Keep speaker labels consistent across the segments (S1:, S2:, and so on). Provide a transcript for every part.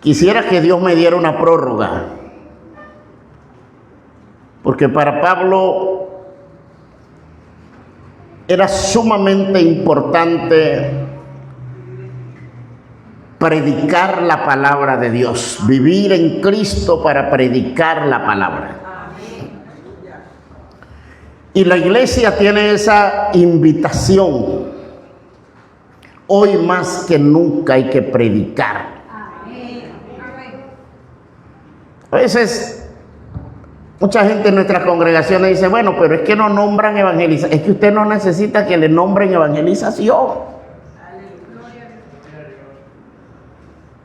S1: Quisiera que Dios me diera una prórroga, porque para Pablo era sumamente importante predicar la palabra de Dios, vivir en Cristo para predicar la palabra. Y la iglesia tiene esa invitación. Hoy más que nunca hay que predicar. A veces mucha gente en nuestras congregaciones dice, bueno, pero es que no nombran evangelización. Es que usted no necesita que le nombren evangelización.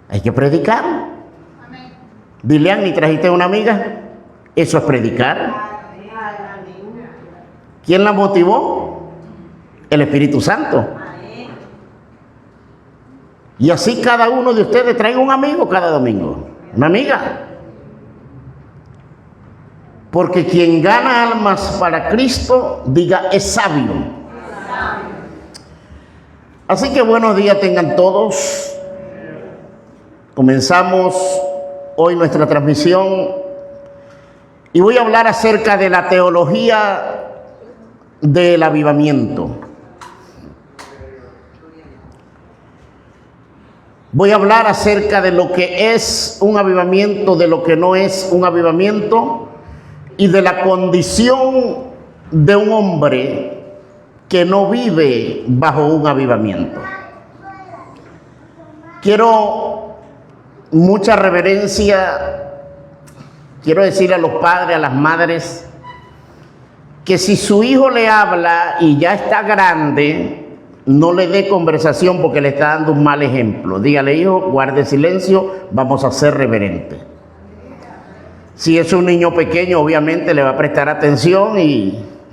S1: Hay que predicar. Dilian, ¿y trajiste una amiga? Eso es predicar. ¿Quién la motivó? El Espíritu Santo. Y así cada uno de ustedes trae un amigo cada domingo, una amiga. Porque quien gana almas para Cristo, diga, es sabio. Así que buenos días tengan todos. Comenzamos hoy nuestra transmisión y voy a hablar acerca de la teología del avivamiento. Voy a hablar acerca de lo que es un avivamiento, de lo que no es un avivamiento y de la condición de un hombre que no vive bajo un avivamiento. Quiero mucha reverencia, quiero decirle a los padres, a las madres, que si su hijo le habla y ya está grande, no le dé conversación porque le está dando un mal ejemplo. Dígale, hijo, guarde silencio, vamos a ser reverentes. Si es un niño pequeño, obviamente le va a prestar atención,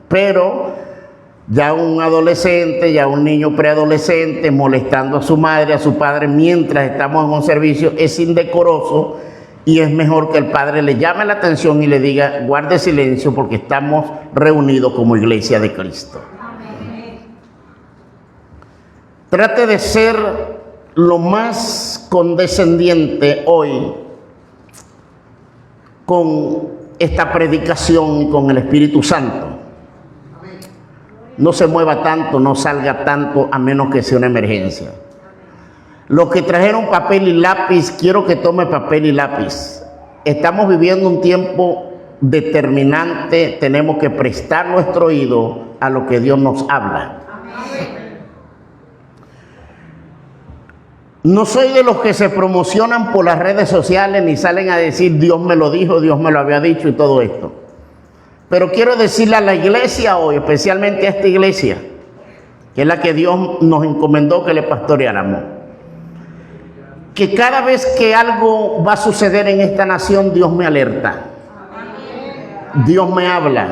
S1: pero ya un adolescente, ya un niño preadolescente molestando a su madre, a su padre mientras estamos en un servicio, es indecoroso. Y es mejor que el padre le llame la atención y le diga, guarde silencio porque estamos reunidos como iglesia de Cristo. Amén. Trate de ser lo más condescendiente hoy con esta predicación y con el Espíritu Santo. No se mueva tanto, no salga tanto a menos que sea una emergencia. Los que trajeron papel y lápiz, quiero que tome papel y lápiz. Estamos viviendo un tiempo determinante, tenemos que prestar nuestro oído a lo que Dios nos habla. No soy de los que se promocionan por las redes sociales ni salen a decir Dios me lo dijo, Dios me lo había dicho y todo esto. Pero quiero decirle a la iglesia hoy, especialmente a esta iglesia, que es la que Dios nos encomendó que le pastoreáramos, que cada vez que algo va a suceder en esta nación, Dios me alerta. Dios me habla.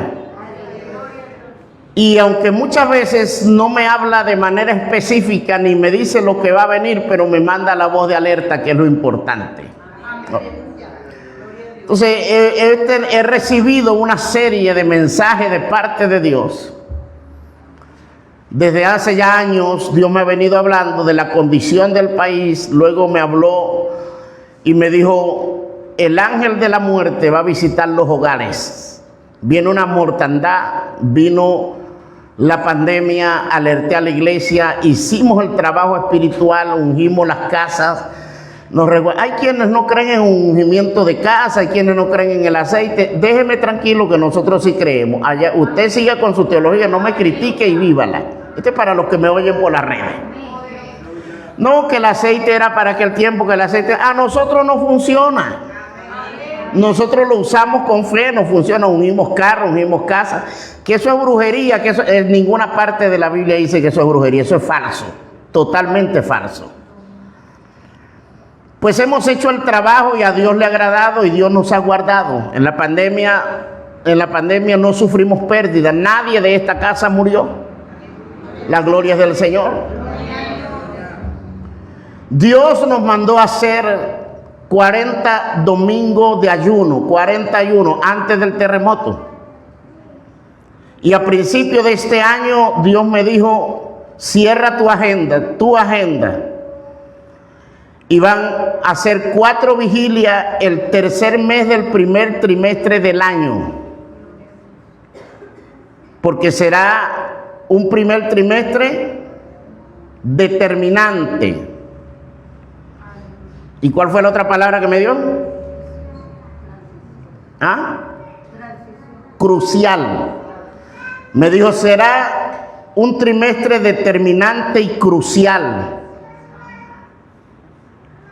S1: Y aunque muchas veces no me habla de manera específica ni me dice lo que va a venir, pero me manda la voz de alerta, que es lo importante. Entonces, he recibido una serie de mensajes de parte de Dios. Desde hace ya años Dios me ha venido hablando de la condición del país. Luego me habló y me dijo, el ángel de la muerte va a visitar los hogares. Viene una mortandad, vino la pandemia, alerté a la iglesia, hicimos el trabajo espiritual, ungimos las casas. Hay quienes no creen en un ungimiento de casa, hay quienes no creen en el aceite. Déjeme tranquilo que nosotros sí creemos. Allá, usted siga con su teología, no me critique y vívala. Este es para los que me oyen por las redes. No, que el aceite era para aquel tiempo, que el aceite... A nosotros no funciona. Nosotros lo usamos con fe, no funciona. Unimos carros, unimos casas. Que eso es brujería, que eso en ninguna parte de la Biblia dice que eso es brujería. Eso es falso, totalmente falso. Pues hemos hecho el trabajo y a Dios le ha agradado y Dios nos ha guardado. En la pandemia no sufrimos pérdida. Nadie de esta casa murió. La gloria es del Señor. Dios nos mandó a hacer 40 domingos de ayuno, 41 antes del terremoto. Y a principio de este año Dios me dijo, cierra tu agenda. y van a hacer 4 vigilias el tercer mes del primer trimestre del año, porque será un primer trimestre determinante. ¿Y cuál fue la otra palabra que me dio? ¿Ah? Crucial. Me dijo, será un trimestre determinante y crucial.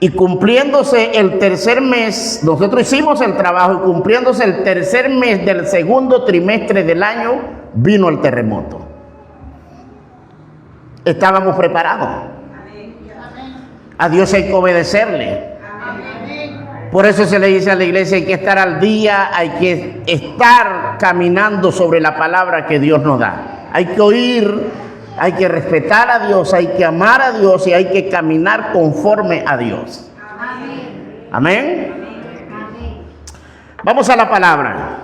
S1: Y cumpliéndose el tercer mes, nosotros hicimos el trabajo, y cumpliéndose el tercer mes del segundo trimestre del año, vino el terremoto. Estábamos preparados. A Dios hay que obedecerle. Por eso se le dice a la iglesia, hay que estar al día, hay que estar caminando sobre la palabra que Dios nos da. Hay que oír, hay que respetar a Dios, hay que amar a Dios y hay que caminar conforme a Dios. Amén. Vamos a la palabra.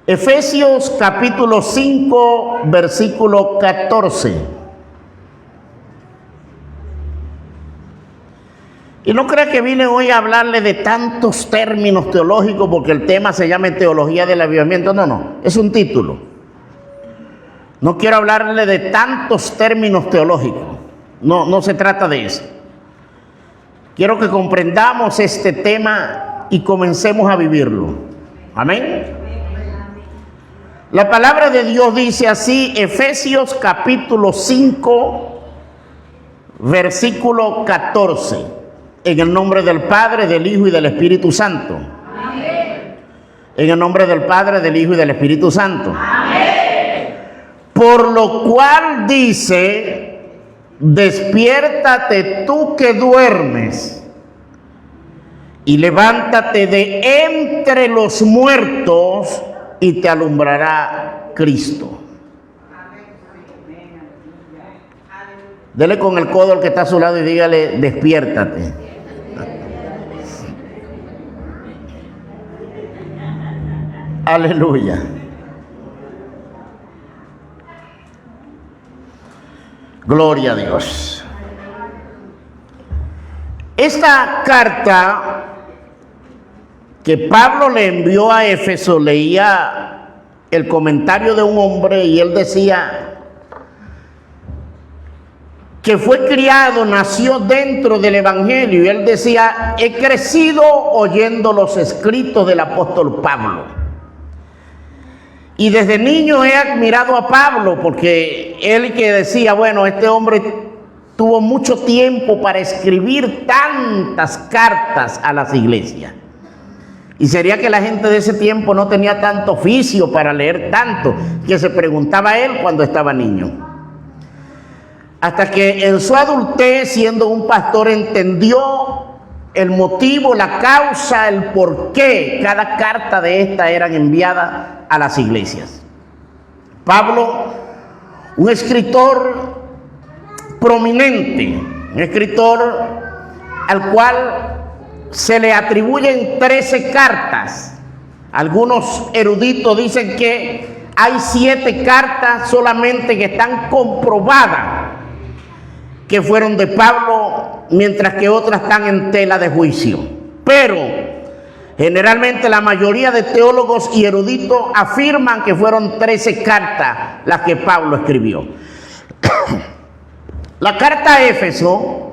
S1: Efesios capítulo 5, versículo 14. Y no crea que vine hoy a hablarle de tantos términos teológicos porque el tema se llama Teología del Avivamiento. No, es un título. No quiero hablarle de tantos términos teológicos. No se trata de eso. Quiero que comprendamos este tema y comencemos a vivirlo. Amén. La palabra de Dios dice así, Efesios capítulo 5, versículo 14. En el nombre del Padre, del Hijo y del Espíritu Santo. Amén. En el nombre del Padre, del Hijo y del Espíritu Santo. Amén. Por lo cual dice, despiértate tú que duermes y levántate de entre los muertos y te alumbrará Cristo. Dele con el codo al que está a su lado y dígale, despiértate. Aleluya. Gloria a Dios. Esta carta que Pablo le envió a Éfeso, leía el comentario de un hombre y él decía que fue criado, nació dentro del Evangelio, y él decía, he crecido oyendo los escritos del apóstol Pablo. Y desde niño he admirado a Pablo, porque él que decía, bueno, este hombre tuvo mucho tiempo para escribir tantas cartas a las iglesias. Y sería que la gente de ese tiempo no tenía tanto oficio para leer tanto, que se preguntaba él cuando estaba niño. Hasta que en su adultez, siendo un pastor, entendió el motivo, la causa, el por qué cada carta de esta eran enviadas a las iglesias. Pablo, un escritor prominente, un escritor al cual se le atribuyen 13 cartas. Algunos eruditos dicen que hay 7 cartas solamente que están comprobadas que fueron de Pablo, mientras que otras están en tela de juicio. Pero generalmente la mayoría de teólogos y eruditos afirman que fueron 13 cartas las que Pablo escribió. La carta a Éfeso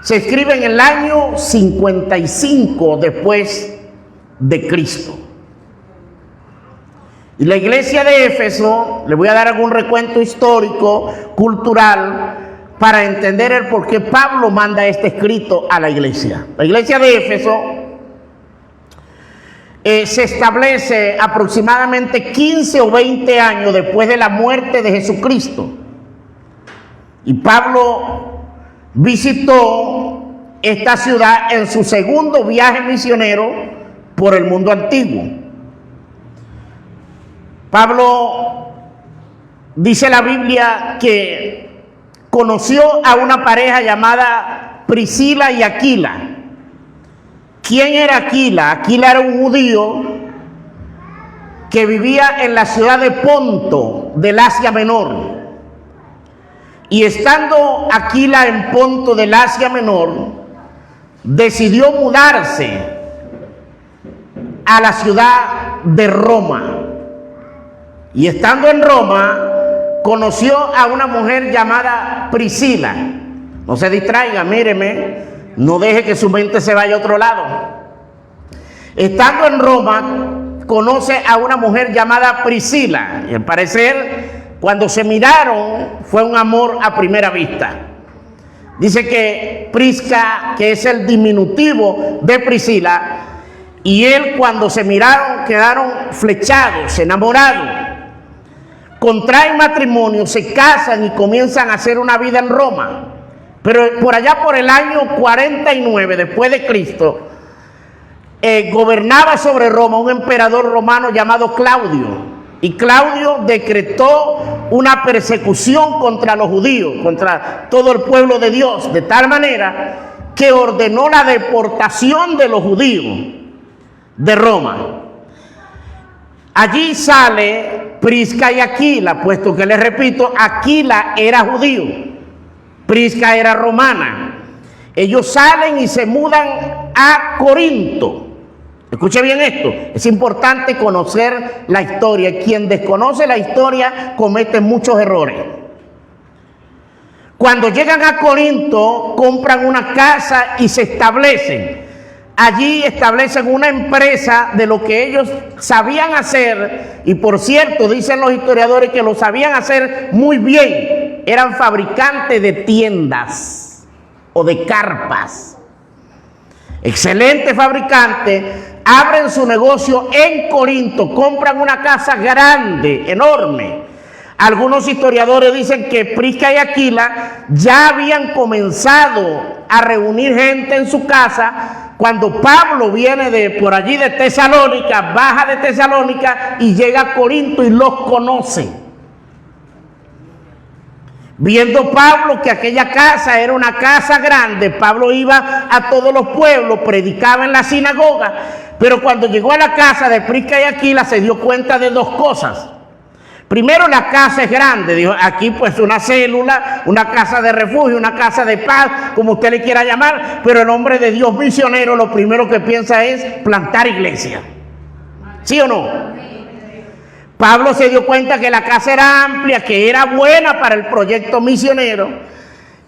S1: se escribe en el año 55 después de Cristo. Y la iglesia de Éfeso, le voy a dar algún recuento histórico, cultural, para entender el por qué Pablo manda este escrito a la iglesia. La iglesia de Éfeso se establece aproximadamente 15 o 20 años después de la muerte de Jesucristo. Y Pablo visitó esta ciudad en su segundo viaje misionero por el mundo antiguo. Pablo, dice la Biblia, que conoció a una pareja llamada Priscila y Aquila. ¿Quién era Aquila? Aquila era un judío que vivía en la ciudad de Ponto, del Asia Menor. Y estando Aquila en Ponto del Asia Menor, decidió mudarse a la ciudad de Roma. Y estando en Roma, conoció a una mujer llamada Priscila. No se distraiga, míreme, no deje que su mente se vaya a otro lado. Estando en Roma, conoce a una mujer llamada Priscila. Y al parecer, cuando se miraron, fue un amor a primera vista. Dice que Prisca, que es el diminutivo de Priscila, y él cuando se miraron quedaron flechados, enamorados. Contraen matrimonio, se casan y comienzan a hacer una vida en Roma. Pero por allá por el año 49 después de Cristo, gobernaba sobre Roma un emperador romano llamado Claudio. Y Claudio decretó una persecución contra los judíos, contra todo el pueblo de Dios, de tal manera que ordenó la deportación de los judíos de Roma. Allí sale Prisca y Aquila, puesto que les repito, Aquila era judío, Prisca era romana. Ellos salen y se mudan a Corinto. Escuche bien esto, es importante conocer la historia. Quien desconoce la historia comete muchos errores. Cuando llegan a Corinto, compran una casa y se establecen. Allí establecen una empresa de lo que ellos sabían hacer, y por cierto, dicen los historiadores que lo sabían hacer muy bien. Eran fabricantes de tiendas o de carpas. Excelente fabricante. Abren su negocio en Corinto, compran una casa grande, enorme. Algunos historiadores dicen que Prisca y Aquila ya habían comenzado a reunir gente en su casa cuando Pablo viene de por allí de Tesalónica, baja de Tesalónica y llega a Corinto y los conoce. Viendo Pablo que aquella casa era una casa grande, Pablo iba a todos los pueblos, predicaba en la sinagoga, pero cuando llegó a la casa de Prisca y Aquila se dio cuenta de dos cosas. Primero, la casa es grande, dijo, aquí pues una célula, una casa de refugio, una casa de paz, como usted le quiera llamar, pero el hombre de Dios misionero lo primero que piensa es plantar iglesia. ¿Sí o no? Pablo se dio cuenta que la casa era amplia, que era buena para el proyecto misionero,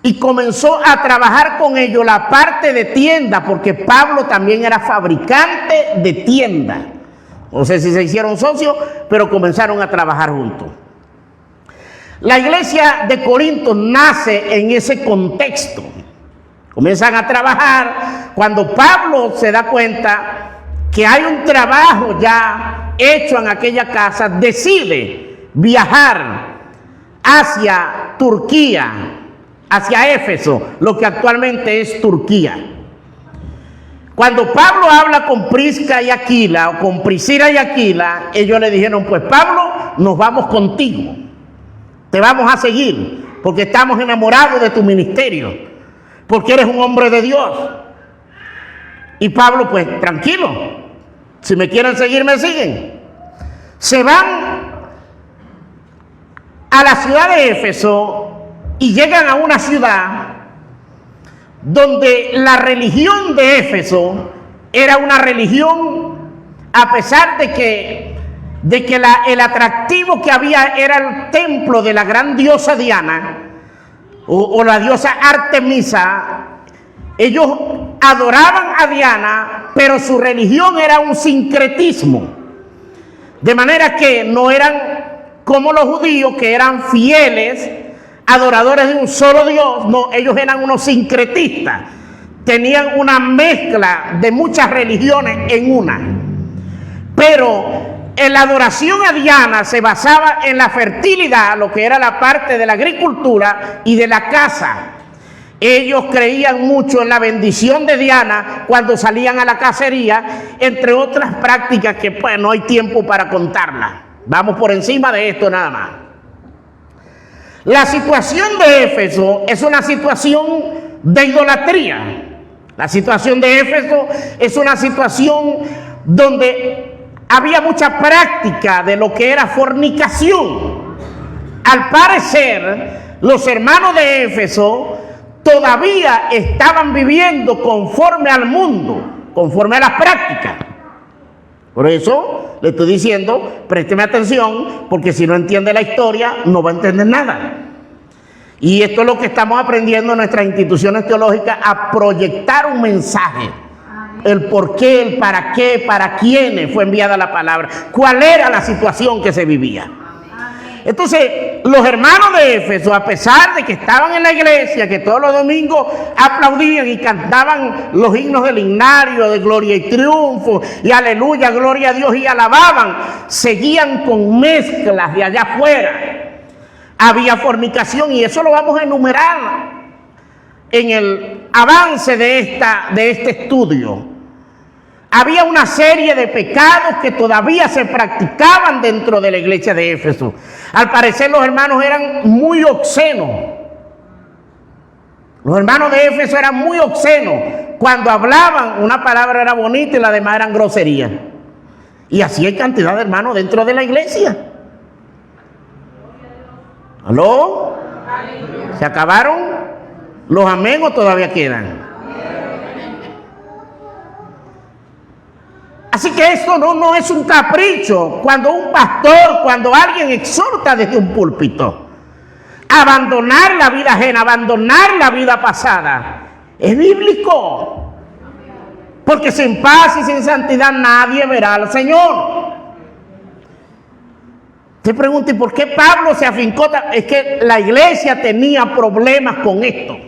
S1: y comenzó a trabajar con ellos la parte de tienda, porque Pablo también era fabricante de tienda. No sé si se hicieron socios, pero comenzaron a trabajar juntos. La iglesia de Corinto nace en ese contexto. Comienzan a trabajar. Cuando Pablo se da cuenta que hay un trabajo ya hecho en aquella casa, decide viajar hacia Turquía, hacia Éfeso, lo que actualmente es Turquía. Cuando Pablo habla con Prisca y Aquila, o con Priscila y Aquila, ellos le dijeron, pues Pablo, nos vamos contigo, te vamos a seguir, porque estamos enamorados de tu ministerio, porque eres un hombre de Dios. Y Pablo, pues tranquilo, si me quieren seguir, me siguen. Se van a la ciudad de Éfeso y llegan a una ciudad donde la religión de Éfeso era una religión, a pesar de que el atractivo que había era el templo de la gran diosa Diana o la diosa Artemisa. Ellos adoraban a Diana, pero su religión era un sincretismo, de manera que no eran como los judíos, que eran fieles adoradores de un solo Dios. No, ellos eran unos sincretistas, tenían una mezcla de muchas religiones en una. Pero en la adoración a Diana se basaba en la fertilidad, lo que era la parte de la agricultura y de la caza. Ellos creían mucho en la bendición de Diana cuando salían a la cacería, entre otras prácticas que pues no hay tiempo para contarlas. Vamos por encima de esto nada más. La situación de Éfeso es una situación de idolatría. La situación de Éfeso es una situación donde había mucha práctica de lo que era fornicación. Al parecer, los hermanos de Éfeso todavía estaban viviendo conforme al mundo, conforme a las prácticas. Por eso le estoy diciendo, présteme atención, porque si no entiende la historia, no va a entender nada. Y esto es lo que estamos aprendiendo en nuestras instituciones teológicas, a proyectar un mensaje. El por qué, el para qué, para quiénes fue enviada la palabra, cuál era la situación que se vivía. Entonces, los hermanos de Éfeso, a pesar de que estaban en la iglesia, que todos los domingos aplaudían y cantaban los himnos del himnario, de gloria y triunfo, y aleluya, gloria a Dios, y alababan, seguían con mezclas de allá afuera. Había fornicación, y eso lo vamos a enumerar en el avance de este estudio. Había una serie de pecados que todavía se practicaban dentro de la iglesia de Éfeso. Al parecer los hermanos eran muy obscenos. Los hermanos de Éfeso eran muy obscenos. Cuando hablaban, una palabra era bonita y la demás eran groserías. Y así hay cantidad de hermanos dentro de la iglesia. ¿Aló? ¿Se acabaron los amén o todavía quedan? Así que esto no es un capricho. Cuando un pastor, cuando alguien exhorta desde un púlpito a abandonar la vida ajena, abandonar la vida pasada, es bíblico. Porque sin paz y sin santidad nadie verá al Señor. Te pregunto, ¿y por qué Pablo se afincó? Es que la iglesia tenía problemas con esto.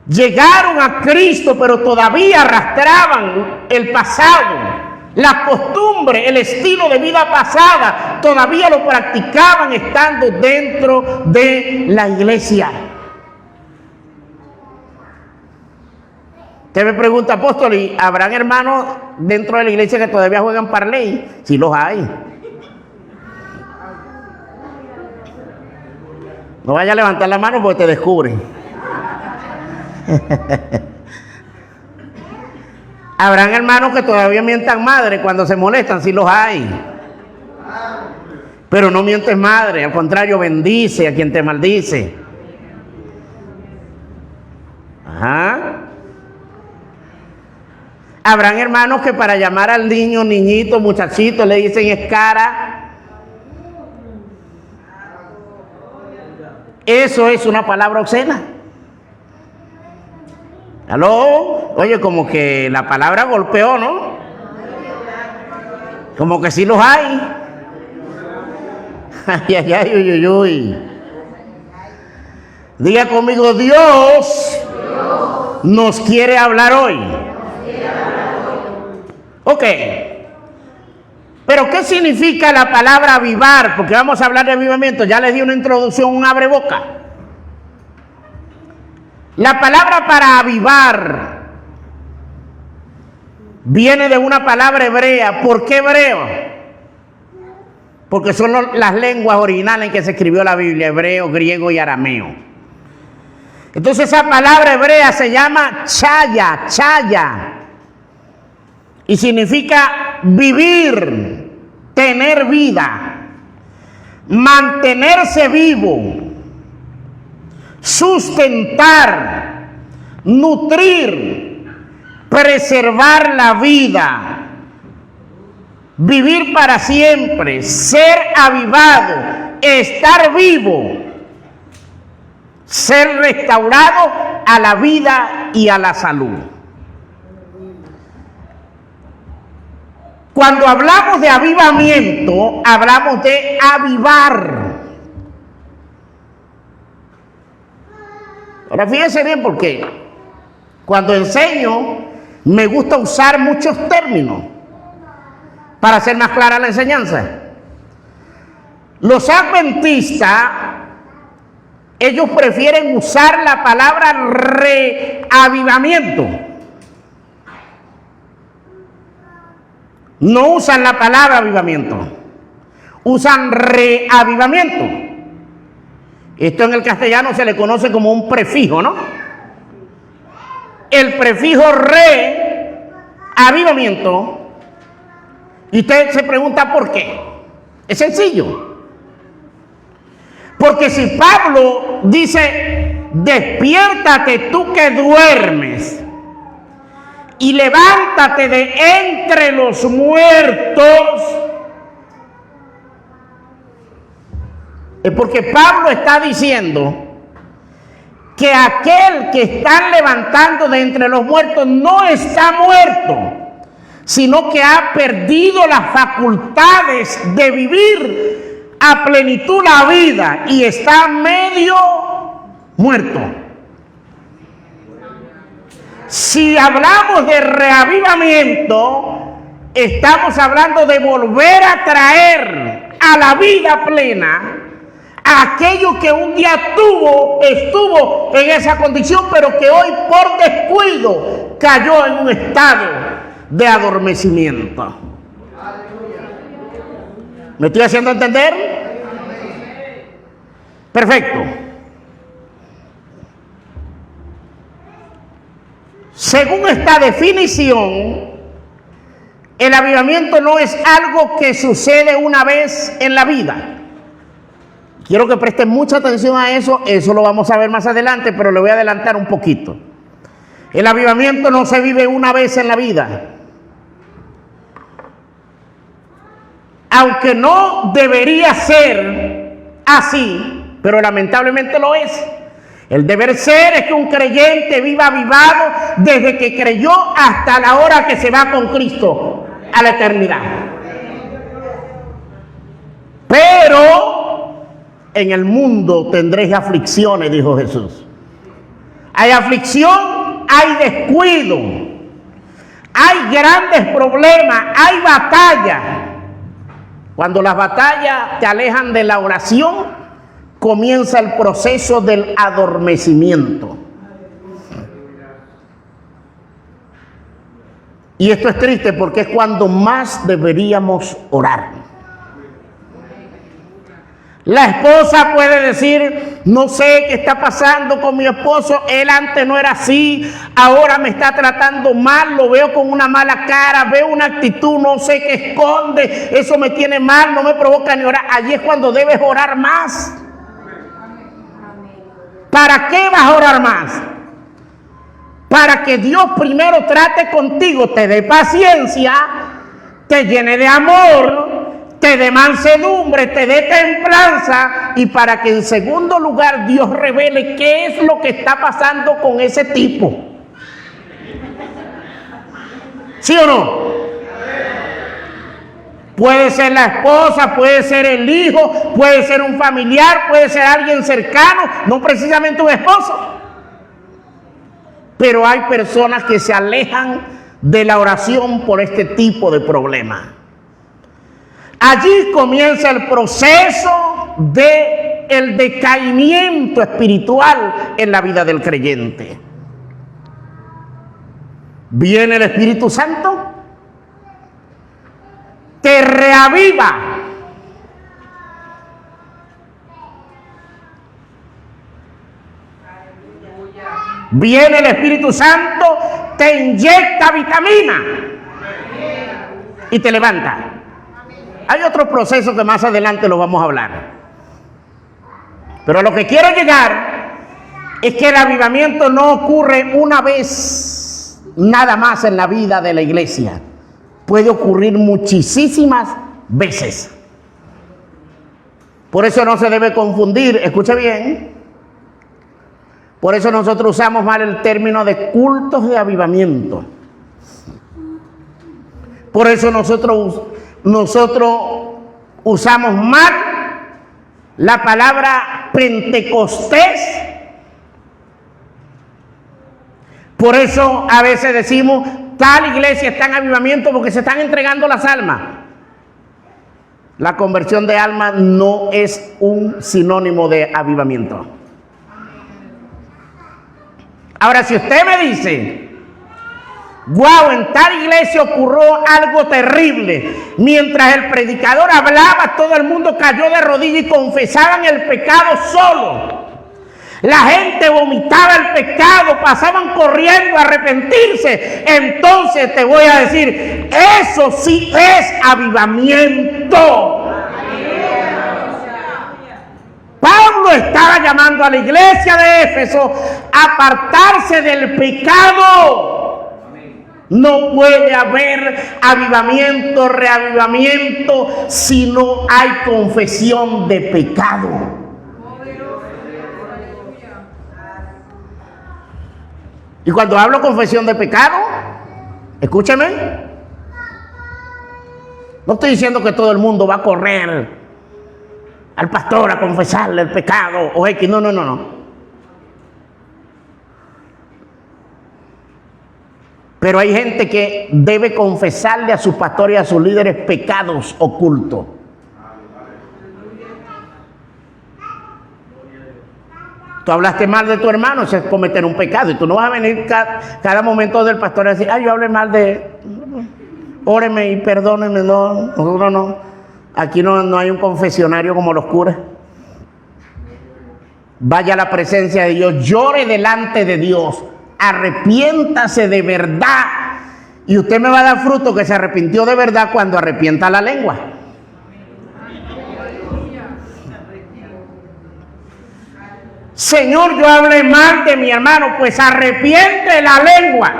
S1: Llegaron a Cristo, pero todavía arrastraban el pasado, la costumbre, el estilo de vida pasada, todavía lo practicaban estando dentro de la iglesia. Usted me pregunta, apóstol, ¿y habrán hermanos dentro de la iglesia que todavía juegan parley? Sí los hay. No vaya a levantar la mano porque te descubren. Habrán hermanos que todavía mientan madre cuando se molestan, sí los hay. Pero no mientes madre, al contrario, bendice a quien te maldice. Ajá. Habrán hermanos que para llamar al niño, niñito, muchachito, le dicen escara. Eso es una palabra obscena. ¿Aló? Oye, como que la palabra golpeó, ¿no? Como que sí los hay. Ay, ay, ay, uy, uy, uy. Diga conmigo, Dios nos quiere hablar hoy. Ok. Pero ¿qué significa la palabra avivar? Porque vamos a hablar de avivamiento. Ya les di una introducción, un abreboca. La palabra para avivar viene de una palabra hebrea. ¿Por qué hebreo? Porque son las lenguas originales en que se escribió la Biblia: hebreo, griego y arameo. Entonces esa palabra hebrea se llama chaya, chaya, y significa vivir, tener vida, mantenerse vivo, sustentar, nutrir, preservar la vida, vivir para siempre, ser avivado, estar vivo, ser restaurado a la vida y a la salud. Cuando hablamos de avivamiento, hablamos de avivar. Ahora fíjense bien, porque cuando enseño me gusta usar muchos términos para hacer más clara la enseñanza. Los adventistas, ellos prefieren usar la palabra reavivamiento. No usan la palabra avivamiento, usan reavivamiento. Esto en el castellano se le conoce como un prefijo, ¿no? El prefijo reavivamiento. Y usted se pregunta por qué. Es sencillo. Porque si Pablo dice, despiértate tú que duermes y levántate de entre los muertos, es porque Pablo está diciendo que aquel que están levantando de entre los muertos no está muerto, sino que ha perdido las facultades de vivir a plenitud la vida y está medio muerto. Si hablamos de reavivamiento, estamos hablando de volver a traer a la vida plena aquello que un día estuvo en esa condición, pero que hoy por descuido cayó en un estado de adormecimiento. ¿Me estoy haciendo entender? Perfecto. Según esta definición, el avivamiento no es algo que sucede una vez en la vida. Quiero que presten mucha atención a eso, eso lo vamos a ver más adelante, pero le voy a adelantar un poquito. El avivamiento no se vive una vez en la vida. Aunque no debería ser así, pero lamentablemente lo es. El deber ser es que un creyente viva avivado desde que creyó hasta la hora que se va con Cristo a la eternidad. Pero en el mundo tendréis aflicciones, dijo Jesús. Hay aflicción, hay descuido, hay grandes problemas, hay batallas. Cuando las batallas te alejan de la oración, comienza el proceso del adormecimiento. Y esto es triste porque es cuando más deberíamos orar. La esposa puede decir, no sé qué está pasando con mi esposo, él antes no era así, ahora me está tratando mal, lo veo con una mala cara, veo una actitud, no sé qué esconde, eso me tiene mal, no me provoca ni orar. Allí es cuando debes orar más. ¿Para qué vas a orar más? Para que Dios primero trate contigo, te dé paciencia, te llene de amor, te dé mansedumbre, te dé templanza, y para que en segundo lugar Dios revele qué es lo que está pasando con ese tipo. ¿Sí o no? Puede ser la esposa, puede ser el hijo, puede ser un familiar, puede ser alguien cercano, no precisamente un esposo. Pero hay personas que se alejan de la oración por este tipo de problemas. Allí comienza el proceso del decaimiento espiritual en la vida del creyente. Viene el Espíritu Santo, te reaviva. Viene el Espíritu Santo, te inyecta vitamina y te levanta. Hay otro proceso que más adelante lo vamos a hablar. Pero a lo que quiero llegar es que el avivamiento no ocurre una vez nada más en la vida de la iglesia. Puede ocurrir muchísimas veces. Por eso no se debe confundir, escuche bien. Por eso nosotros usamos mal el término de cultos de avivamiento. Por eso nosotros usamos mal la palabra Pentecostés. Por eso a veces decimos, tal iglesia está en avivamiento porque se están entregando las almas. La conversión de almas no es un sinónimo de avivamiento. Ahora, si usted me dice, wow, en tal iglesia ocurrió algo terrible, mientras el predicador hablaba, todo el mundo cayó de rodillas y confesaban el pecado solo. La gente vomitaba el pecado, pasaban corriendo a arrepentirse. Entonces te voy a decir, eso sí es avivamiento. Pablo Pablo estaba llamando a la iglesia de Éfeso a apartarse del pecado. No puede haber avivamiento, reavivamiento, si no hay confesión de pecado. Y cuando hablo confesión de pecado, escúcheme, no estoy diciendo que todo el mundo va a correr al pastor a confesarle el pecado o X, no. Pero hay gente que debe confesarle a sus pastores y a sus líderes pecados ocultos. Tú hablaste mal de tu hermano, eso es cometer un pecado. Y tú no vas a venir cada momento del pastor a decir, yo hablé mal de... Óreme y perdónenme. No, nosotros no. Aquí no hay un confesionario como los curas. Vaya a la presencia de Dios, llore delante de Dios, arrepiéntase de verdad. Y usted me va a dar fruto que se arrepintió de verdad cuando arrepienta la lengua. Señor, yo hablé mal de mi hermano, pues arrepiente la lengua.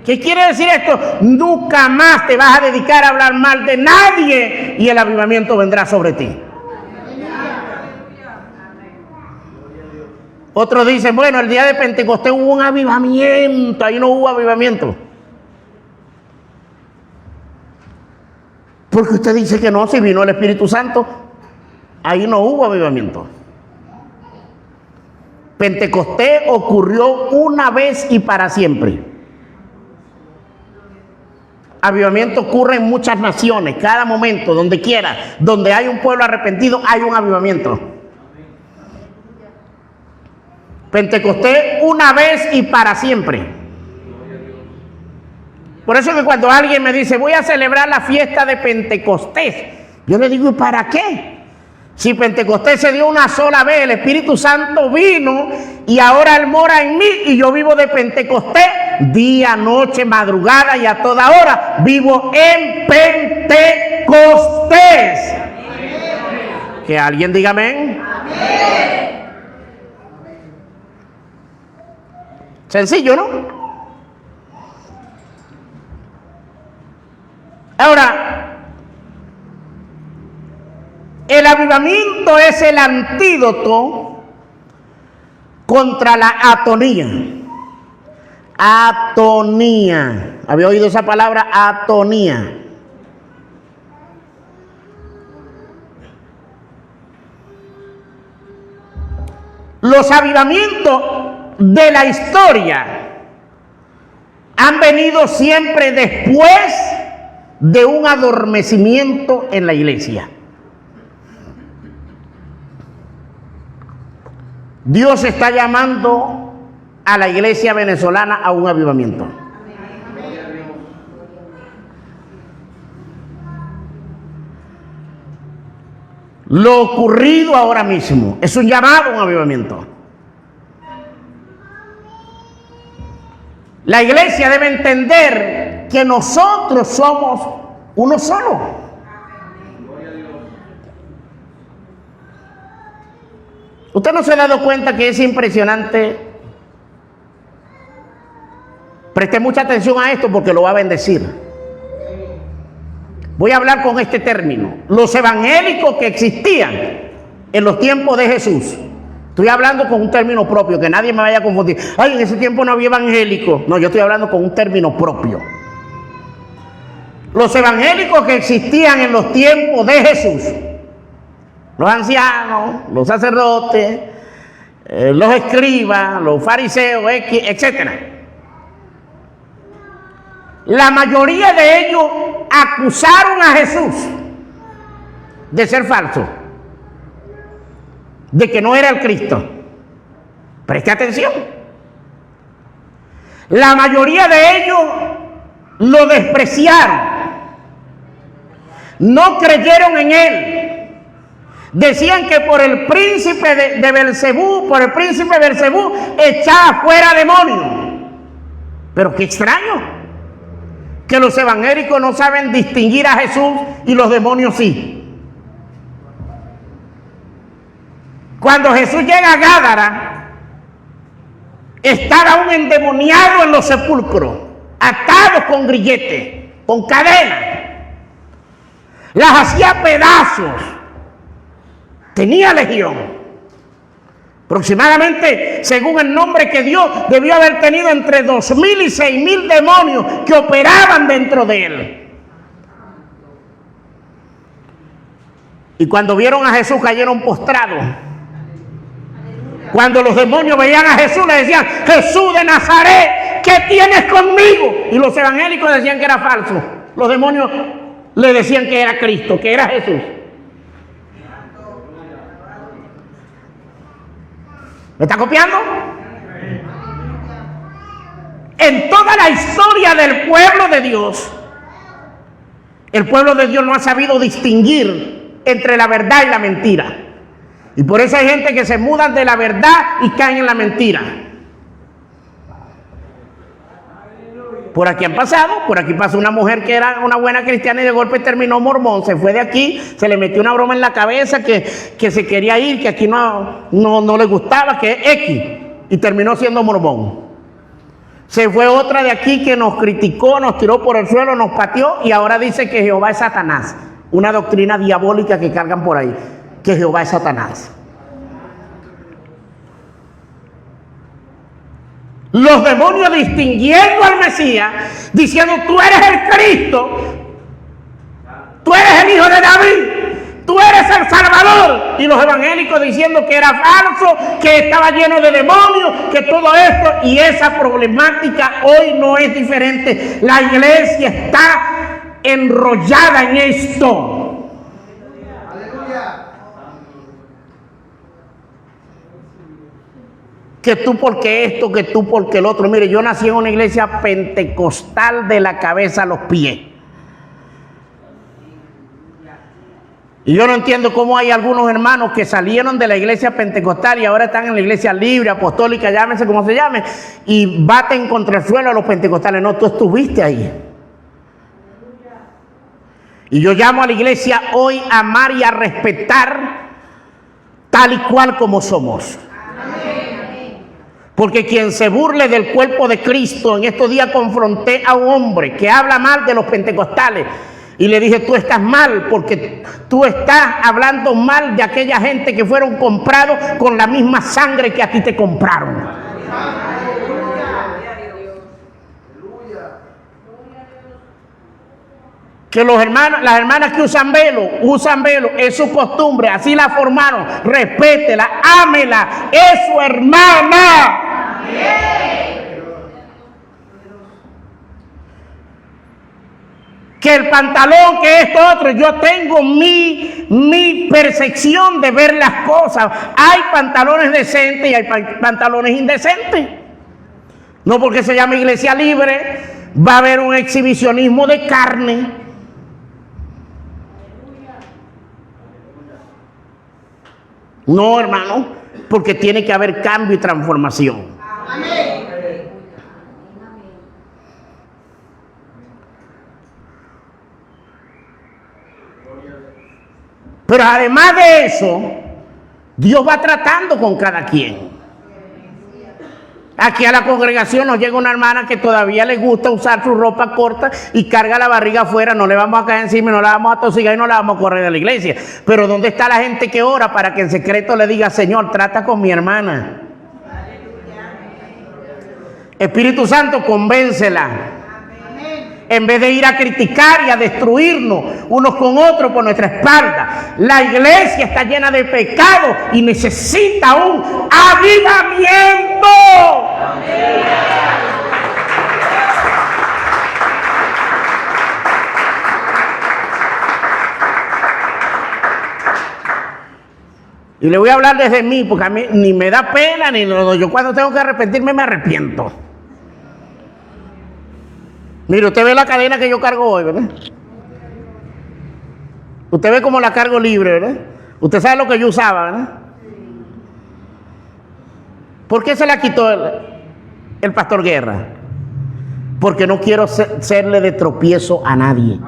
S1: ¿Qué quiere decir esto? Nunca más te vas a dedicar a hablar mal de nadie y el avivamiento vendrá sobre ti. Otros dicen, bueno, el día de Pentecostés hubo un avivamiento, ahí no hubo avivamiento. Porque usted dice que no, si vino el Espíritu Santo, ahí no hubo avivamiento. Pentecostés ocurrió una vez y para siempre. Avivamiento ocurre en muchas naciones, cada momento, donde quiera, donde hay un pueblo arrepentido, hay un avivamiento. Pentecostés una vez y para siempre. Por eso que cuando alguien me dice, voy a celebrar la fiesta de Pentecostés, yo le digo, ¿y para qué? Si Pentecostés se dio una sola vez, el Espíritu Santo vino y ahora Él mora en mí y yo vivo de Pentecostés, día, noche, madrugada y a toda hora, vivo en Pentecostés. Amén. Que alguien diga amén. Amén. Sencillo, ¿no? Ahora, el avivamiento es el antídoto contra la atonía. Atonía. ¿Había oído esa palabra? Atonía. Los avivamientos de la historia han venido siempre después de un adormecimiento en la iglesia. Dios está llamando a la iglesia venezolana a un avivamiento. Lo ocurrido ahora mismo es un llamado a un avivamiento. La iglesia debe entender que nosotros somos uno solo. ¿Usted no se ha dado cuenta que es impresionante? Preste mucha atención a esto porque lo va a bendecir. Voy a hablar con este término. Los evangélicos que existían en los tiempos de Jesús. Estoy hablando con un término propio, que nadie me vaya a confundir. Ay, en ese tiempo no había evangélicos. No, yo estoy hablando con un término propio. Los evangélicos que existían en los tiempos de Jesús. Los ancianos, los sacerdotes, los escribas, los fariseos, etc. La mayoría de ellos acusaron a Jesús de ser falso, de que no era el Cristo. Preste atención. La mayoría de ellos lo despreciaron, no creyeron en él. Decían que por el príncipe de Belcebú, por el príncipe de Belcebú, echaba fuera demonios. Pero qué extraño, que los evangélicos no saben distinguir a Jesús y los demonios sí. Cuando Jesús llega a Gádara, estaba un endemoniado en los sepulcros, atados con grilletes, con cadenas. Las hacía pedazos. Tenía legión. Aproximadamente, según el nombre que dio, debió haber tenido entre 2,000 y 6,000 demonios que operaban dentro de él. Y cuando vieron a Jesús cayeron postrados. Cuando los demonios veían a Jesús le decían: Jesús de Nazaret, ¿qué tienes conmigo? Y los evangélicos decían que era falso. Los demonios le decían que era Cristo, que era Jesús. ¿Me está copiando? En toda la historia del pueblo de Dios, el pueblo de Dios no ha sabido distinguir entre la verdad y la mentira. Y por eso hay gente que se mudan de la verdad y caen en la mentira. Por aquí han pasado, por aquí pasó una mujer que era una buena cristiana y de golpe terminó mormón, se fue de aquí, se le metió una broma en la cabeza que se quería ir, que aquí no le gustaba, que es X, y terminó siendo mormón. Se fue otra de aquí que nos criticó, nos tiró por el suelo, nos pateó y ahora dice que Jehová es Satanás. Una doctrina diabólica que cargan por ahí, que Jehová es Satanás. Los demonios distinguiendo al Mesías, diciendo: tú eres el Cristo, tú eres el hijo de David, tú eres el Salvador. Y los evangélicos diciendo que era falso, que estaba lleno de demonios, que todo esto. Y esa problemática hoy no es diferente. La iglesia está enrollada en esto. Que tú porque esto, que tú porque el otro. Mire, yo nací en una iglesia pentecostal de la cabeza a los pies. Y yo no entiendo cómo hay algunos hermanos que salieron de la iglesia pentecostal y ahora están en la iglesia libre, apostólica, llámese como se llame, y baten contra el suelo a los pentecostales. No, tú estuviste ahí. Y yo llamo a la iglesia hoy a amar y a respetar tal y cual como somos. Porque quien se burle del cuerpo de Cristo, en estos días confronté a un hombre que habla mal de los pentecostales y le dije: tú estás mal porque tú estás hablando mal de aquella gente que fueron comprados con la misma sangre que a ti te compraron. Que los hermanos, las hermanas que usan velo, es su costumbre, así la formaron, respétela, ámela, es su hermana. Que el pantalón, que esto otro, yo tengo mi percepción de ver las cosas. Hay pantalones decentes y hay pantalones indecentes. No porque se llame iglesia libre va a haber un exhibicionismo de carne. No, hermano, porque tiene que haber cambio y transformación. Amén. Pero además de eso, Dios va tratando con cada quien. Aquí a la congregación nos llega una hermana que todavía le gusta usar su ropa corta y carga la barriga afuera. No le vamos a caer encima, no la vamos a tosigar y no la vamos a correr de la iglesia. Pero ¿dónde está la gente que ora para que en secreto le diga: Señor, trata con mi hermana? Espíritu Santo, convéncela. En vez de ir a criticar y a destruirnos unos con otros por nuestra espalda. La iglesia está llena de pecado y necesita un avivamiento. Y le voy a hablar desde mí, porque a mí ni me da pena, ni yo cuando tengo que arrepentirme me arrepiento. Mire, usted ve la cadena que yo cargo hoy, ¿verdad? Usted ve cómo la cargo libre, ¿verdad? Usted sabe lo que yo usaba, ¿verdad? ¿Por qué se la quitó el pastor Guerra? Porque no quiero serle de tropiezo a nadie.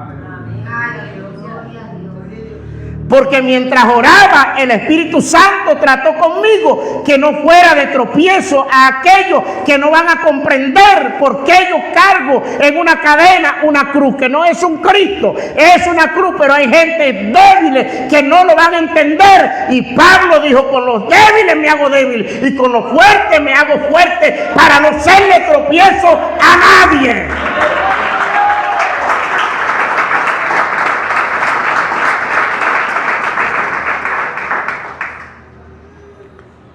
S1: Porque mientras oraba, el Espíritu Santo trató conmigo que no fuera de tropiezo a aquellos que no van a comprender por qué yo cargo en una cadena una cruz, que no es un Cristo, es una cruz, pero hay gente débil que no lo van a entender. Y Pablo dijo, con los débiles me hago débil y con los fuertes me hago fuerte para no serle tropiezo a nadie.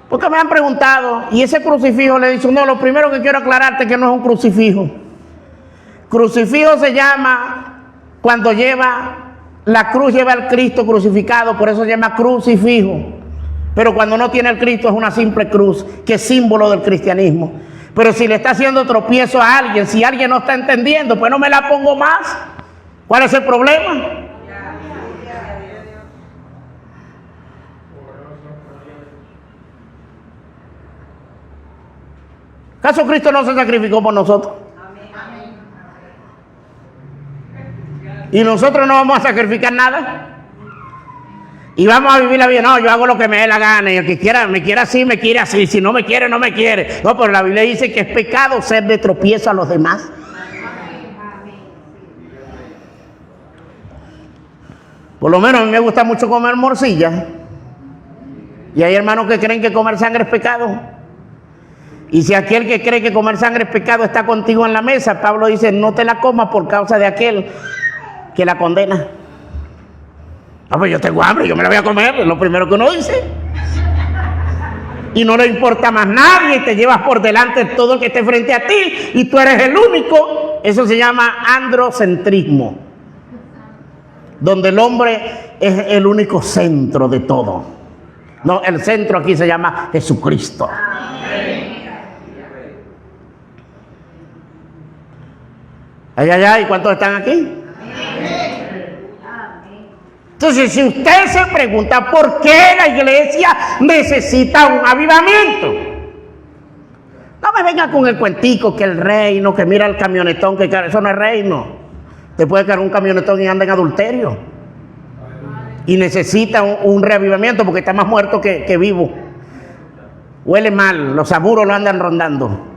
S1: Porque me han preguntado, y ese crucifijo, le he dicho, no, lo primero que quiero aclararte es que no es un crucifijo. Crucifijo se llama cuando la cruz lleva al Cristo crucificado, por eso se llama crucifijo. Pero cuando no tiene el Cristo es una simple cruz, que es símbolo del cristianismo. Pero si le está haciendo tropiezo a alguien, si alguien no está entendiendo, pues no me la pongo más. ¿Cuál es el problema? ¿Acaso Cristo no se sacrificó por nosotros? ¿Y nosotros no vamos a sacrificar nada? Y vamos a vivir la vida. No, yo hago lo que me dé la gana. Y el que quiera, me quiere así, me quiere así. Si no me quiere, no me quiere. No, pero la Biblia dice que es pecado ser de tropiezo a los demás. Por lo menos a mí me gusta mucho comer morcilla. Y hay hermanos que creen que comer sangre es pecado. Y si aquel que cree que comer sangre es pecado está contigo en la mesa, Pablo dice, no te la comas por causa de aquel que la condena. Ah, pues yo tengo hambre, yo me la voy a comer, es lo primero que uno dice. Y no le importa más nadie, y te llevas por delante todo el que esté frente a ti, y tú eres el único. Eso se llama androcentrismo, donde el hombre es el único centro de todo. No, el centro aquí se llama Jesucristo. Ay, ay, ay, ¿cuántos están aquí? Entonces, si usted se pregunta por qué la iglesia necesita un avivamiento, no me venga con el cuentico que el reino, que mira el camionetón, que eso no es reino. Te puede caer un camionetón y anda en adulterio. Y necesita un reavivamiento porque está más muerto que vivo. Huele mal, los aburos lo andan rondando.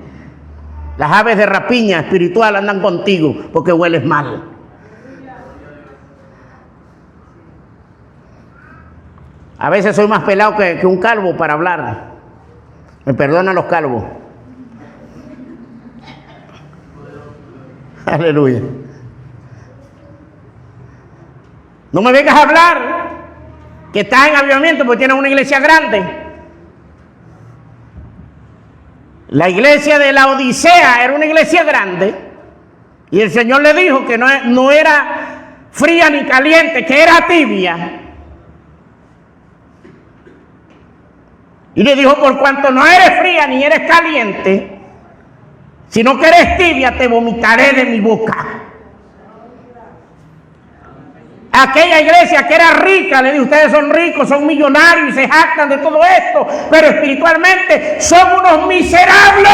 S1: Las aves de rapiña espiritual andan contigo porque hueles mal. A veces soy más pelado que un calvo para hablar. Me perdonan los calvos. Aleluya. No me vengas a hablar que estás en avivamiento porque tienes una iglesia grande. La iglesia de la Odisea era una iglesia grande y el Señor le dijo que no era fría ni caliente, que era tibia. Y le dijo, por cuanto no eres fría ni eres caliente, sino que eres tibia, te vomitaré de mi boca. Aquella iglesia que era rica, le dijo, ustedes son ricos, son millonarios y se jactan de todo esto, pero espiritualmente son unos miserables.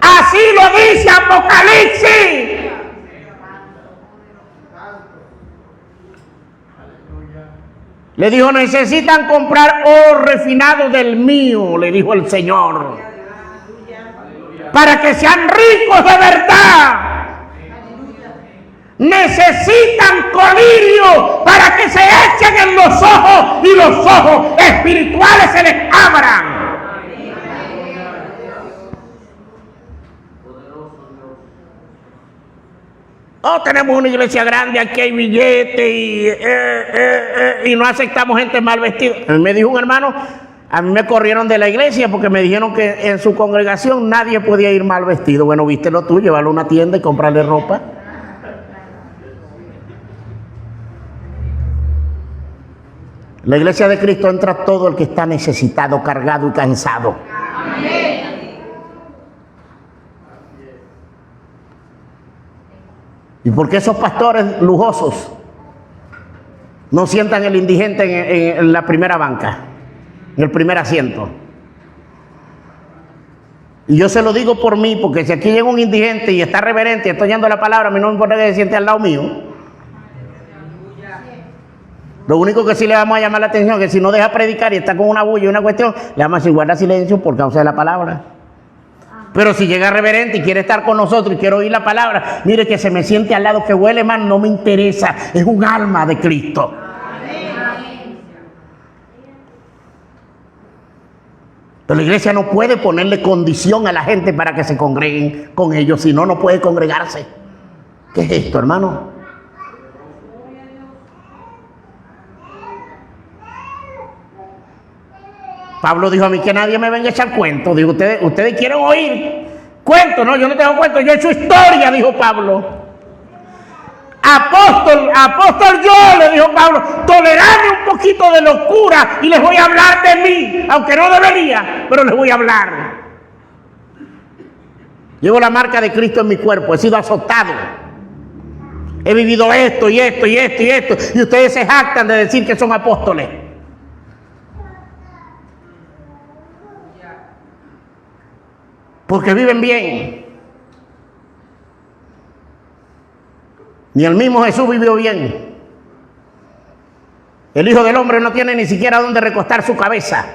S1: Así lo dice Apocalipsis. Le dijo, necesitan comprar oro refinado del mío, le dijo el Señor, para que sean ricos de verdad. Necesitan colirio para que se echen en los ojos y los ojos espirituales se les abran. Oh, tenemos una iglesia grande, aquí hay billetes y no aceptamos gente mal vestida. Me dijo un hermano, a mí me corrieron de la iglesia porque me dijeron que en su congregación nadie podía ir mal vestido. Bueno, vístelo tú, llévalo a una tienda y comprarle ropa. La iglesia de Cristo entra todo el que está necesitado, cargado y cansado. Amén. ¿Y por qué esos pastores lujosos no sientan el indigente en la primera banca, en el primer asiento? Y yo se lo digo por mí, porque si aquí llega un indigente y está reverente y estoy oyendo la palabra, a mí no me importa que se siente al lado mío. Lo único que sí le vamos a llamar la atención es que si no deja predicar y está con una bulla y una cuestión, le vamos a decir guarda silencio por causa de la palabra. Pero si llega reverente y quiere estar con nosotros y quiere oír la palabra, mire que se me siente al lado, que huele mal, no me interesa. Es un alma de Cristo. Pero la iglesia no puede ponerle condición a la gente para que se congreguen con ellos, si no, no puede congregarse. ¿Qué es esto, hermano? Pablo dijo a mí que nadie me venga a echar cuentos. Dijo, ustedes quieren oír cuentos, no, yo no tengo cuentos, yo he hecho historia, dijo Pablo. Apóstol yo, le dijo Pablo, toleradme un poquito de locura y les voy a hablar de mí, aunque no debería, pero les voy a hablar. Llevo la marca de Cristo en mi cuerpo, he sido azotado. He vivido esto y esto y esto y esto, y ustedes se jactan de decir que son apóstoles. Porque viven bien. Ni el mismo Jesús vivió bien. El Hijo del Hombre no tiene ni siquiera dónde recostar su cabeza.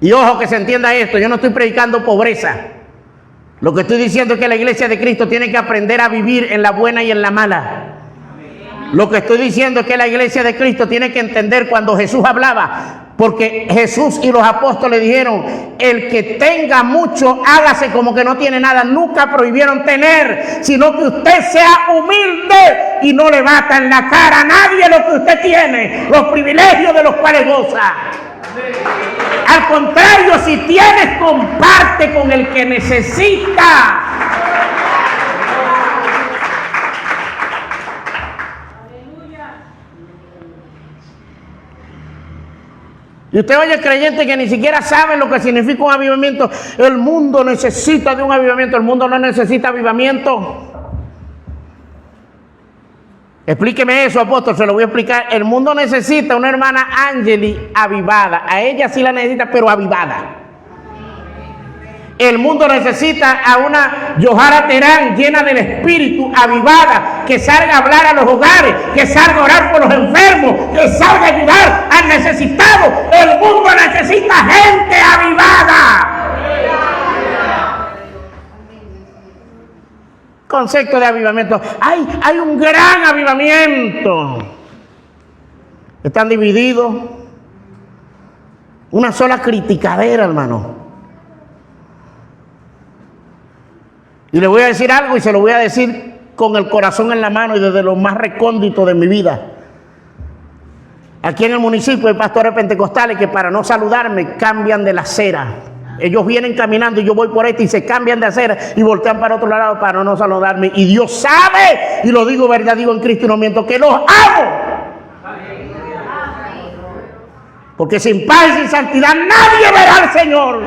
S1: Y ojo que se entienda esto, yo no estoy predicando pobreza. Lo que estoy diciendo es que la iglesia de Cristo tiene que aprender a vivir en la buena y en la mala. Lo que estoy diciendo es que la iglesia de Cristo tiene que entender cuando Jesús hablaba. Porque Jesús y los apóstoles dijeron, el que tenga mucho, hágase como que no tiene nada. Nunca prohibieron tener, sino que usted sea humilde y no le bata en la cara a nadie lo que usted tiene, los privilegios de los cuales goza. Al contrario, si tienes, comparte con el que necesita. Y usted oye creyentes que ni siquiera saben lo que significa un avivamiento. El mundo necesita de un avivamiento. El mundo no necesita avivamiento. Explíqueme eso, apóstol, se lo voy a explicar. El mundo necesita una hermana Angeli avivada. A ella sí la necesita, pero avivada. El mundo necesita a una Yohara Terán llena del Espíritu, avivada, que salga a hablar a los hogares, que salga a orar por los enfermos, que salga a ayudar al necesitado. El mundo necesita gente avivada. Concepto de avivamiento. Hay un gran avivamiento. Están divididos. Una sola criticadera, hermano. Y le voy a decir algo y se lo voy a decir con el corazón en la mano y desde lo más recóndito de mi vida. Aquí en el municipio hay pastores pentecostales que para no saludarme cambian de la acera. Ellos vienen caminando y yo voy por este y se cambian de acera y voltean para otro lado para no saludarme. Y Dios sabe, y lo digo verdad, digo en Cristo y no miento, que los amo. Porque sin paz y sin santidad nadie verá al Señor.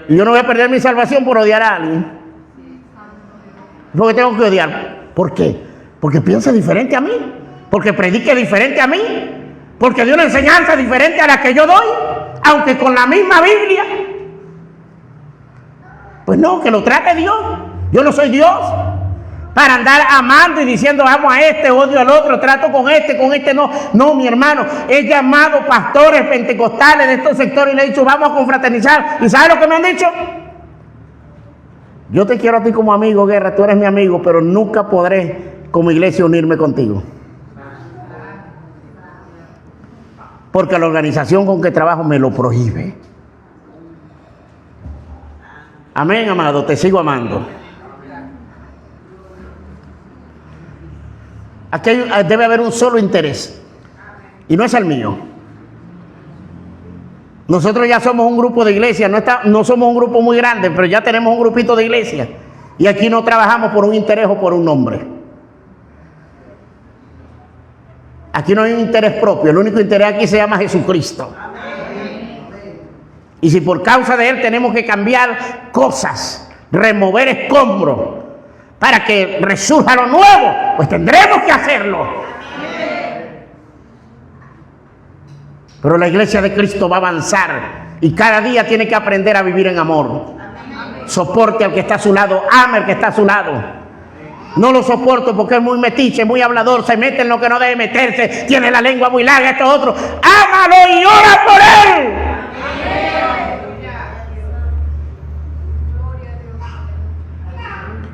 S1: Y yo no voy a perder mi salvación por odiar a alguien. Porque tengo que odiar. ¿Por qué? Porque piensa diferente a mí. Porque predique diferente a mí. Porque dio una enseñanza diferente a la que yo doy. Aunque con la misma Biblia. Pues no, que lo trate Dios. Yo no soy Dios. Para andar amando y diciendo amo a este, odio al otro, trato con este no. No, mi hermano, he llamado pastores pentecostales de estos sectores y le he dicho vamos a confraternizar. ¿Y sabes lo que me han dicho? Yo te quiero a ti como amigo, Guerra, tú eres mi amigo, pero nunca podré como iglesia unirme contigo. Porque la organización con que trabajo me lo prohíbe. Amén, amado, te sigo amando. Aquí debe haber un solo interés, y no es el mío. Nosotros ya somos un grupo de iglesia, no somos un grupo muy grande, pero ya tenemos un grupito de iglesia, y aquí no trabajamos por un interés o por un nombre. Aquí no hay un interés propio, el único interés aquí se llama Jesucristo. Y si por causa de Él tenemos que cambiar cosas, remover escombros, para que resurja lo nuevo, pues tendremos que hacerlo. Pero la iglesia de Cristo va a avanzar y cada día tiene que aprender a vivir en amor. Soporte al que está a su lado, ame al que está a su lado. No lo soporto porque es muy metiche, muy hablador, se mete en lo que no debe meterse, tiene la lengua muy larga, esto otro. Ámalo y ora por él.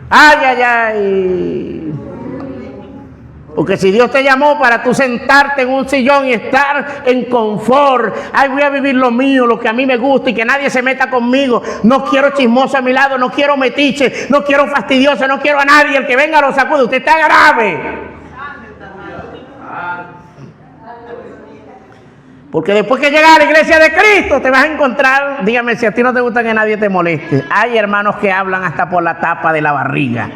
S1: Ay, ay, ay. Porque si Dios te llamó para tú sentarte en un sillón y estar en confort, ay, voy a vivir lo mío, lo que a mí me gusta y que nadie se meta conmigo. No quiero chismoso a mi lado, no quiero metiche, no quiero fastidioso, no quiero a nadie. El que venga lo sacude. Usted está grave. Porque después que llegas a la iglesia de Cristo te vas a encontrar, dígame si a ti no te gusta que nadie te moleste. Hay hermanos que hablan hasta por la tapa de la barriga.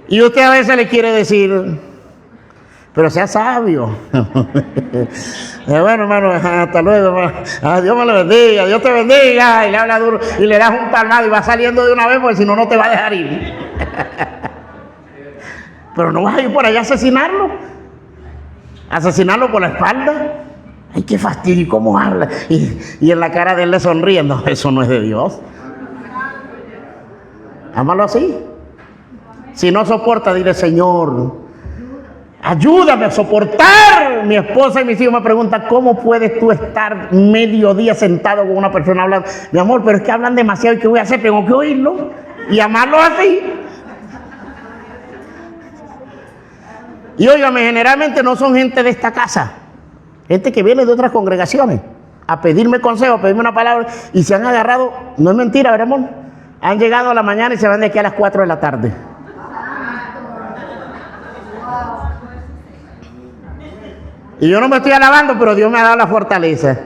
S1: Y usted a veces le quiere decir, pero sea sabio. Bueno, hermano, hasta luego, hermano. Dios me lo bendiga, Dios te bendiga. Y le habla duro y le das un palmado y va saliendo de una vez porque si no, no te va a dejar ir. Pero no vas a ir por allá a asesinarlo. Asesinarlo por la espalda. Ay, qué fastidio, cómo habla. Y en la cara de él le sonriendo. Eso no es de Dios. Ámalo así. Si no soporta, dile, Señor, ayúdame a soportar. Mi esposa y mis hijos me preguntan, ¿cómo puedes tú estar medio día sentado con una persona hablando? Mi amor, pero es que hablan demasiado y ¿qué voy a hacer? Tengo que oírlo y amarlo así. Y óigame, generalmente no son gente de esta casa, gente que viene de otras congregaciones a pedirme consejo, a pedirme una palabra y se han agarrado, no es mentira, ¿verdad, amor? Han llegado a la mañana y se van de aquí a las 4 de la tarde. Y yo no me estoy alabando, pero Dios me ha dado la fortaleza.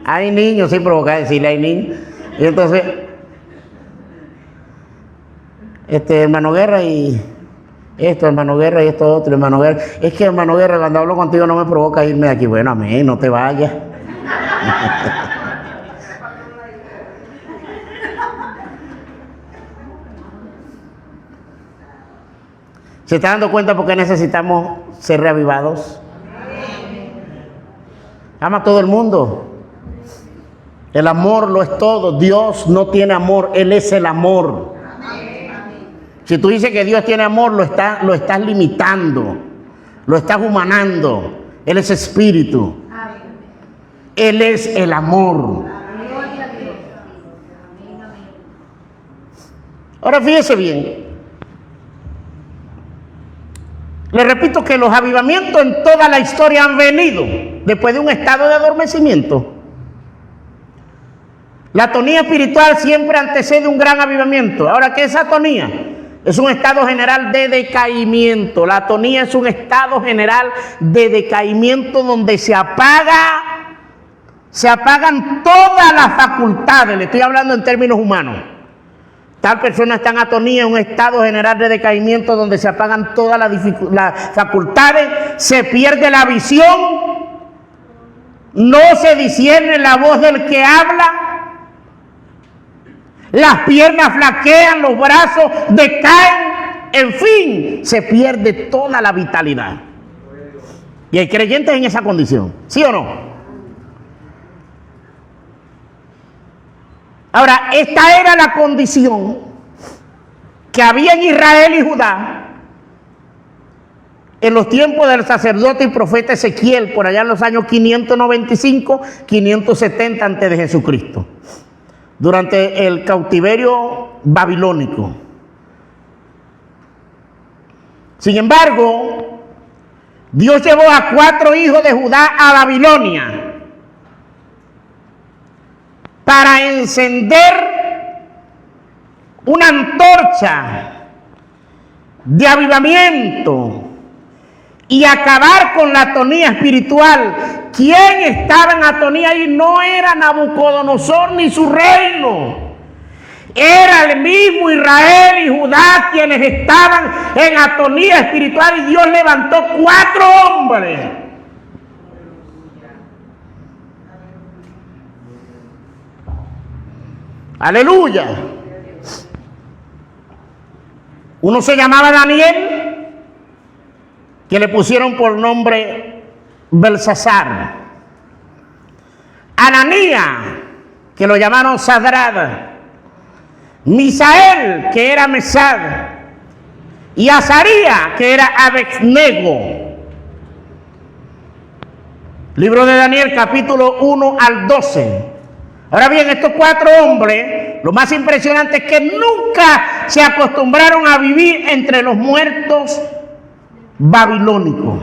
S1: Hay niños, sin provocar decirle, hay niños. Y entonces, hermano Guerra y esto, hermano Guerra y esto otro, hermano Guerra. Es que, hermano Guerra, cuando hablo contigo no me provoca irme de aquí. Bueno, amén, no te vayas. ¿Se está dando cuenta por qué necesitamos ser reavivados? Ama a todo el mundo. El amor lo es todo. Dios no tiene amor, Él es el amor. Si tú dices que Dios tiene amor, lo estás limitando, lo estás humanando. Él es espíritu. Él es el amor. Ahora fíjese bien. Le repito que los avivamientos en toda la historia han venido después de un estado de adormecimiento. La atonía espiritual siempre antecede un gran avivamiento. Ahora, ¿qué es atonía? Es un estado general de decaimiento. La atonía es un estado general de decaimiento donde se apagan todas las facultades. Le estoy hablando en términos humanos. Tal persona está en atonía, en un estado general de decaimiento donde se apagan todas las facultades, se pierde la visión, no se discierne la voz del que habla, las piernas flaquean, los brazos decaen, en fin, se pierde toda la vitalidad. Y hay creyentes en esa condición, ¿sí o no? Ahora, esta era la condición que había en Israel y Judá en los tiempos del sacerdote y profeta Ezequiel, por allá en los años 595, 570 antes de Jesucristo, durante el cautiverio babilónico. Sin embargo, Dios llevó a 4 hijos de Judá a Babilonia para encender una antorcha de avivamiento y acabar con la atonía espiritual. ¿Quién estaba en atonía ahí? No era Nabucodonosor ni su reino. Era el mismo Israel y Judá quienes estaban en atonía espiritual, y Dios levantó 4 hombres. Aleluya. Uno se llamaba Daniel, que le pusieron por nombre Belsasar. Ananías, que lo llamaron Sadrad, Misael, que era Mesad, y Azaría, que era Abednego. Libro de Daniel, capítulo 1 al 12. Ahora bien, estos 4 hombres, lo más impresionante es que nunca se acostumbraron a vivir entre los muertos babilónicos.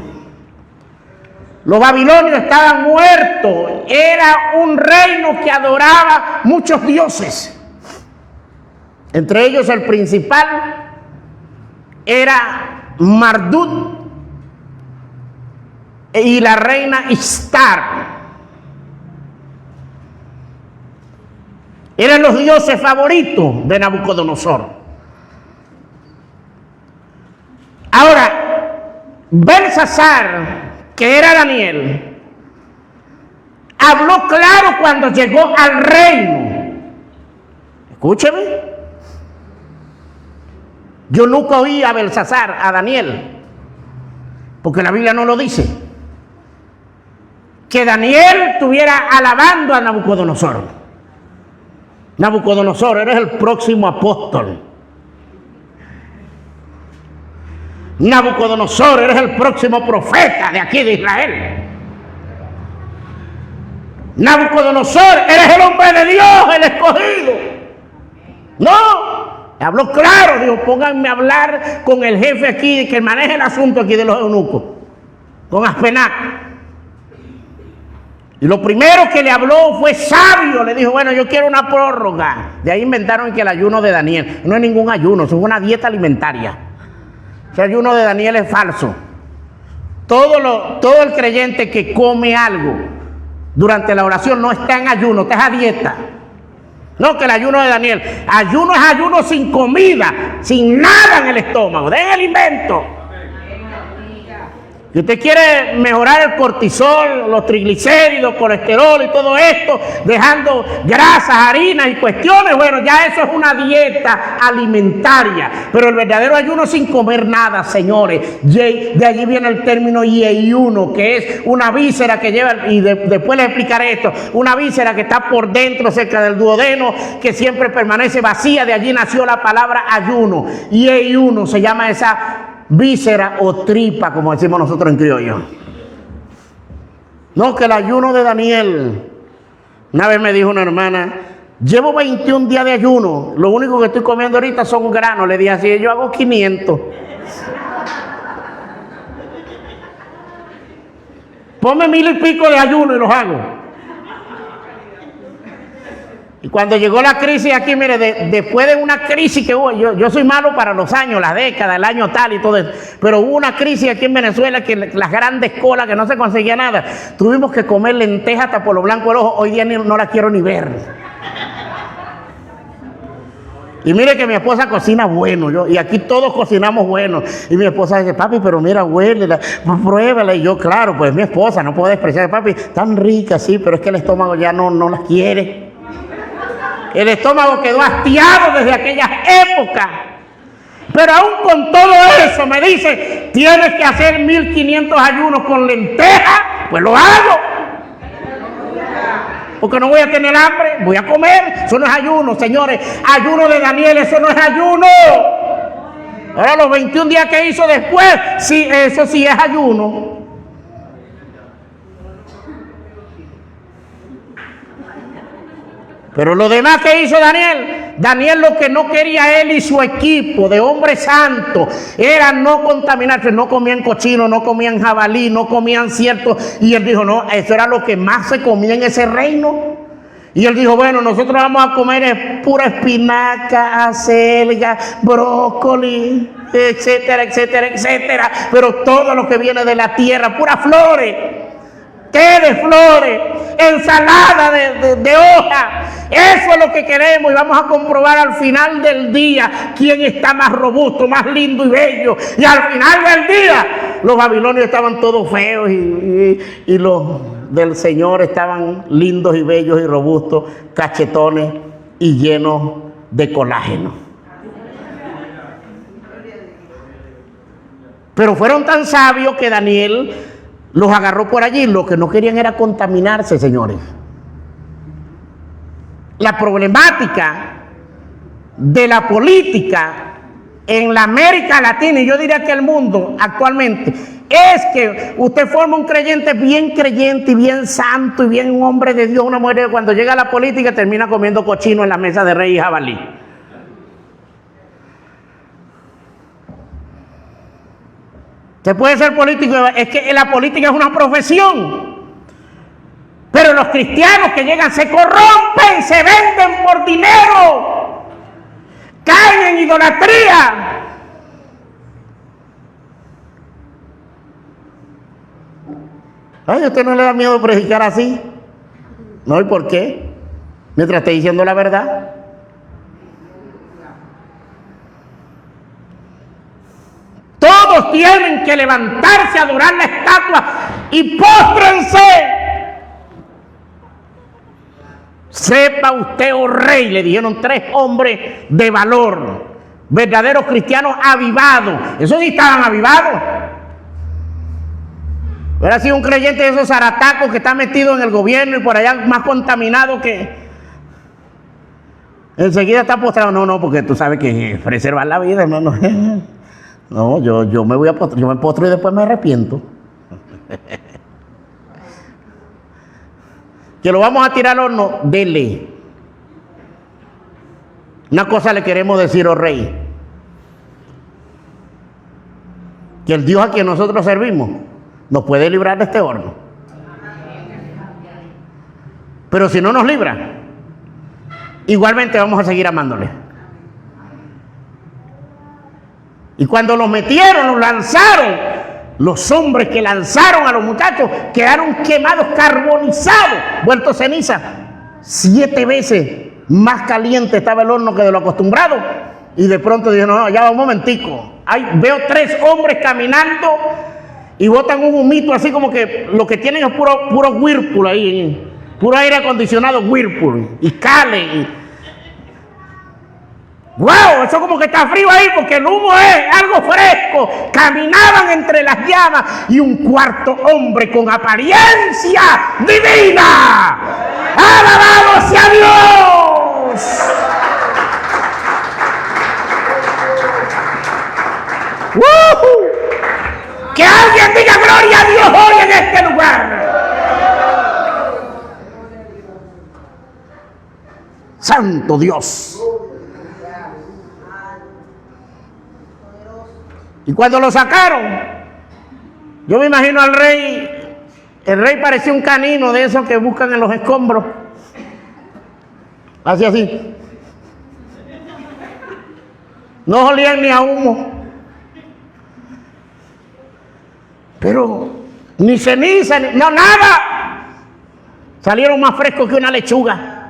S1: Los babilonios estaban muertos. Era un reino que adoraba muchos dioses. Entre ellos el principal era Marduk y la reina Ishtar. Eran los dioses favoritos de Nabucodonosor. Ahora, Belsasar, que era Daniel, habló claro cuando llegó al reino. Escúcheme. Yo nunca oí a Belsasar, a Daniel, porque la Biblia no lo dice, que Daniel estuviera alabando a Nabucodonosor. Nabucodonosor, eres el próximo apóstol. Nabucodonosor, eres el próximo profeta de aquí de Israel. Nabucodonosor, eres el hombre de Dios, el escogido. No, habló claro, dijo, pónganme a hablar con el jefe aquí, que maneje el asunto aquí de los eunucos, con Aspenac. Y lo primero que le habló fue sabio, le dijo, bueno, yo quiero una prórroga. De ahí inventaron que el ayuno de Daniel, no es ningún ayuno, es una dieta alimentaria. Ese ayuno de Daniel es falso. Todo el creyente que come algo durante la oración no está en ayuno, está a dieta. No, que el ayuno de Daniel. Ayuno es ayuno sin comida, sin nada en el estómago, den el invento. Si usted quiere mejorar el cortisol, los triglicéridos, colesterol y todo esto, dejando grasas, harinas y cuestiones, bueno, ya eso es una dieta alimentaria. Pero el verdadero ayuno sin comer nada, señores. De allí viene el término yeyuno, que es una víscera que lleva, y después les explicaré esto, una víscera que está por dentro, cerca del duodeno, que siempre permanece vacía. De allí nació la palabra ayuno. Yeyuno se llama esa víscera o tripa, como decimos nosotros en criollo. No, que el ayuno de Daniel. Una vez me dijo una hermana, llevo 21 días de ayuno, lo único que estoy comiendo ahorita son granos. Le dije así, yo hago 500. Ponme 1000 y pico de ayuno y los hago. Y cuando llegó la crisis aquí, mire, después de una crisis que hubo, yo soy malo para los años, las décadas, el año tal y todo eso, pero hubo una crisis aquí en Venezuela que las grandes colas, que no se conseguía nada, tuvimos que comer lentejas hasta por lo blanco del ojo. Hoy día no las quiero ni ver. Y mire que mi esposa cocina bueno, y aquí todos cocinamos bueno. Y mi esposa dice, papi, pero mira, huélela, pruébala. Y yo, claro, pues mi esposa, no puedo despreciar, papi, tan rica, sí, pero es que el estómago ya no las quiere. El estómago quedó hastiado desde aquellas épocas. Pero aún con todo eso me dice, tienes que hacer 1500 ayunos con lentejas. Pues lo hago. Porque no voy a tener hambre, voy a comer. Eso no es ayuno, señores. Ayuno de Daniel, eso no es ayuno. Ahora los 21 días que hizo después, sí, eso sí es ayuno. Pero lo demás que hizo Daniel lo que no quería él y su equipo de hombres santos era no contaminarse, no comían cochino, no comían jabalí, no comían cierto. Y él dijo, no, eso era lo que más se comía en ese reino. Y él dijo, bueno, nosotros vamos a comer pura espinaca, acelga, brócoli, etcétera, etcétera, etcétera. Pero todo lo que viene de la tierra, puras flores. Té de flores, ensalada de hoja. Eso es lo que queremos y vamos a comprobar al final del día quién está más robusto, más lindo y bello. Y al final del día los babilonios estaban todos feos y los del Señor estaban lindos y bellos y robustos, cachetones y llenos de colágeno. Pero fueron tan sabios que Daniel los agarró por allí. Lo que no querían era contaminarse, señores. la problemática de la política en la América Latina, y yo diría que el mundo actualmente, es que usted forma un creyente y bien santo y bien un hombre de Dios, una mujer, cuando llega a la política termina comiendo cochino en la mesa de rey y jabalí. Usted puede ser político, es que la política es una profesión. Pero los cristianos que llegan se corrompen, se venden por dinero, caen en idolatría. Ay, ¿a usted no le da miedo predicar así? No, ¿y por qué? Mientras esté diciendo la verdad. Todos tienen que levantarse a adorar la estatua y póstrense. Sepa usted, oh rey, le dijeron 3 hombres de valor, verdaderos cristianos avivados. Esos sí estaban avivados. Hubiera sido un creyente de esos zaratacos que está metido en el gobierno y por allá más contaminado que enseguida está postrado. No, porque tú sabes que preservar la vida, no, yo me voy a postrar, yo me postro y después me arrepiento. Que lo vamos a tirar al horno, dele. Una cosa le queremos decir, oh rey, que el Dios a quien nosotros servimos nos puede librar de este horno. Pero si no nos libra, igualmente vamos a seguir amándole. Y cuando los metieron, los lanzaron, los hombres que lanzaron a los muchachos quedaron quemados, carbonizados, vueltos ceniza. 7 veces más caliente estaba el horno que de lo acostumbrado. Y de pronto dijeron, no, ya va un momentico. Veo 3 hombres caminando y botan un humito así como que lo que tienen es puro Whirlpool ahí, puro aire acondicionado Whirlpool y cale. ¡Wow! Eso como que está frío ahí porque el humo es algo fresco. Caminaban entre las llamas y un cuarto hombre con apariencia divina. ¡Alabado sea Dios! ¡Woo! ¡Que alguien diga gloria a Dios hoy en este lugar! ¡Santo Dios! Y cuando lo sacaron, yo me imagino al rey, el rey parecía un canino de esos que buscan en los escombros. Así. No olían ni a humo. Pero ni ceniza, no, nada. Salieron más frescos que una lechuga.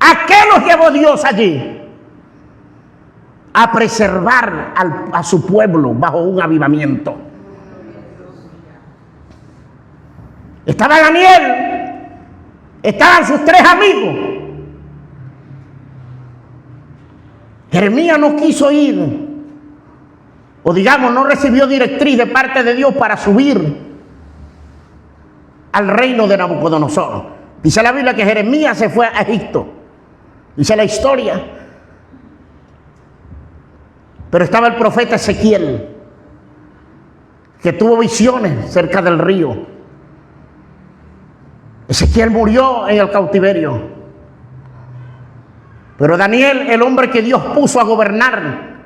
S1: ¿A qué los llevó Dios allí? A preservar a su pueblo bajo un avivamiento. Estaba Daniel, estaban sus 3 amigos. Jeremías no quiso ir, o digamos, no recibió directriz de parte de Dios para subir al reino de Nabucodonosor. Dice la Biblia que Jeremías se fue a Egipto. Dice la historia. Pero estaba el profeta Ezequiel, que tuvo visiones cerca del río. Ezequiel murió en el cautiverio. Pero Daniel, el hombre que Dios puso a gobernar,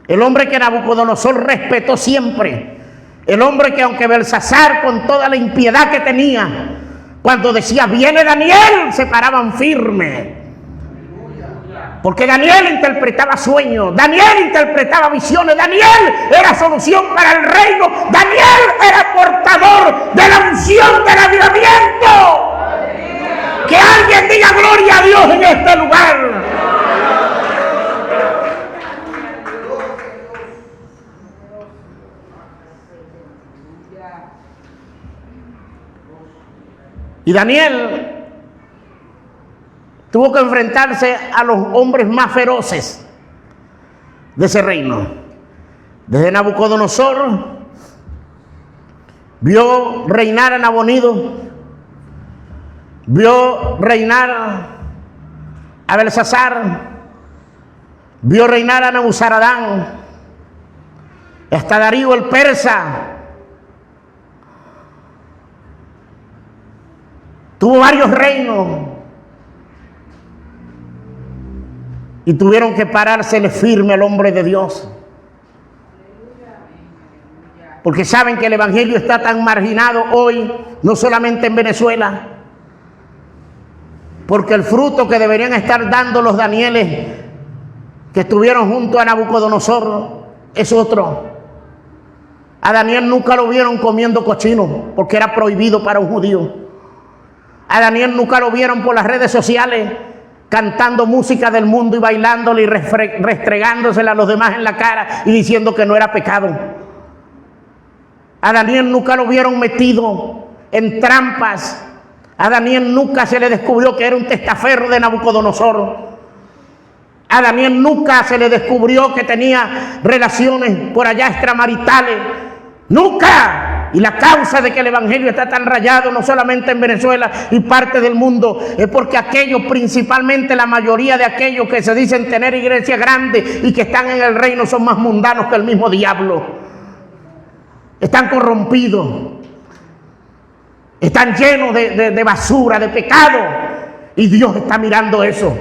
S1: el hombre que Nabucodonosor respetó siempre, el hombre que aunque Belsasar con toda la impiedad que tenía, cuando decía viene Daniel, se paraban firmes. Porque Daniel interpretaba sueños, Daniel interpretaba visiones, Daniel era solución para el reino, Daniel era portador de la unción del avivamiento. Que alguien diga gloria a Dios en este lugar. Y Daniel tuvo que enfrentarse a los hombres más feroces de ese reino. Desde Nabucodonosor, vio reinar a Nabonido, vio reinar a Belsasar, vio reinar a Nabuzaradán, hasta Darío el persa. Tuvo varios reinos y tuvieron que parársele firme al hombre de Dios, porque saben que el evangelio está tan marginado hoy, no solamente en Venezuela, porque el fruto que deberían estar dando los Danieles que estuvieron junto a Nabucodonosor es otro. A Daniel nunca lo vieron comiendo cochino, porque era prohibido para un judío. A Daniel nunca lo vieron por las redes sociales cantando música del mundo y bailándole y restregándosela a los demás en la cara y diciendo que no era pecado. A Daniel nunca lo vieron metido en trampas. A Daniel nunca se le descubrió que era un testaferro de Nabucodonosor. A Daniel nunca se le descubrió que tenía relaciones por allá extramaritales. ¡Nunca! Y la causa de que el evangelio está tan rayado, no solamente en Venezuela y parte del mundo, es porque aquellos, principalmente la mayoría de aquellos que se dicen tener iglesia grande y que están en el reino, son más mundanos que el mismo diablo. Están corrompidos. Están llenos de basura, de pecado. Y Dios está mirando eso.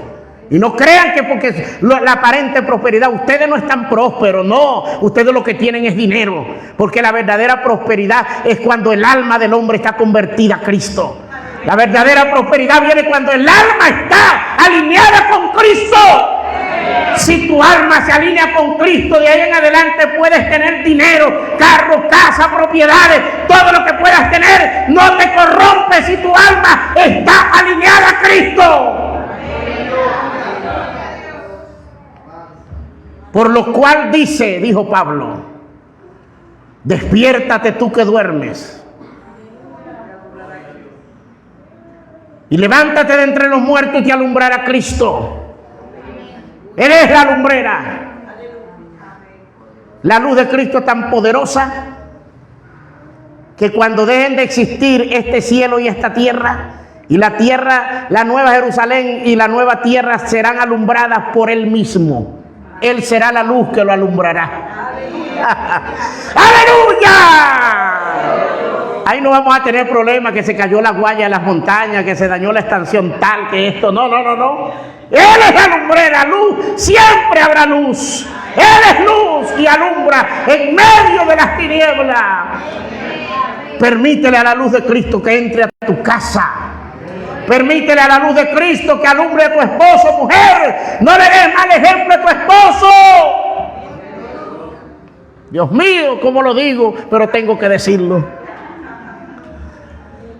S1: Y no crean que porque la aparente prosperidad, ustedes no están prósperos, no, ustedes lo que tienen es dinero, porque la verdadera prosperidad es cuando el alma del hombre está convertida a Cristo. La verdadera prosperidad viene cuando el alma está alineada con Cristo. Si tu alma se alinea con Cristo, de ahí en adelante puedes tener dinero, carros, casas, propiedades, todo lo que puedas tener, no te corrompe si tu alma está alineada a Cristo. Por lo cual dijo Pablo, despiértate tú que duermes y levántate de entre los muertos y te alumbrará Cristo. Él es la lumbrera. La luz de Cristo es tan poderosa que cuando dejen de existir este cielo y esta tierra, y la tierra, la nueva Jerusalén y la nueva tierra serán alumbradas por Él mismo. Él será la luz que lo alumbrará. ¡Aleluya! Ahí no vamos a tener problemas que se cayó la guaya en las montañas, que se dañó la estación tal, que esto. No. Él es la lumbrera, luz. Siempre habrá luz. Él es luz y alumbra en medio de las tinieblas. Permítele a la luz de Cristo que entre a tu casa. Permítele a la luz de Cristo que alumbre a tu esposo, mujer. No le des mal ejemplo a tu esposo. Dios mío, ¿cómo lo digo? Pero tengo que decirlo.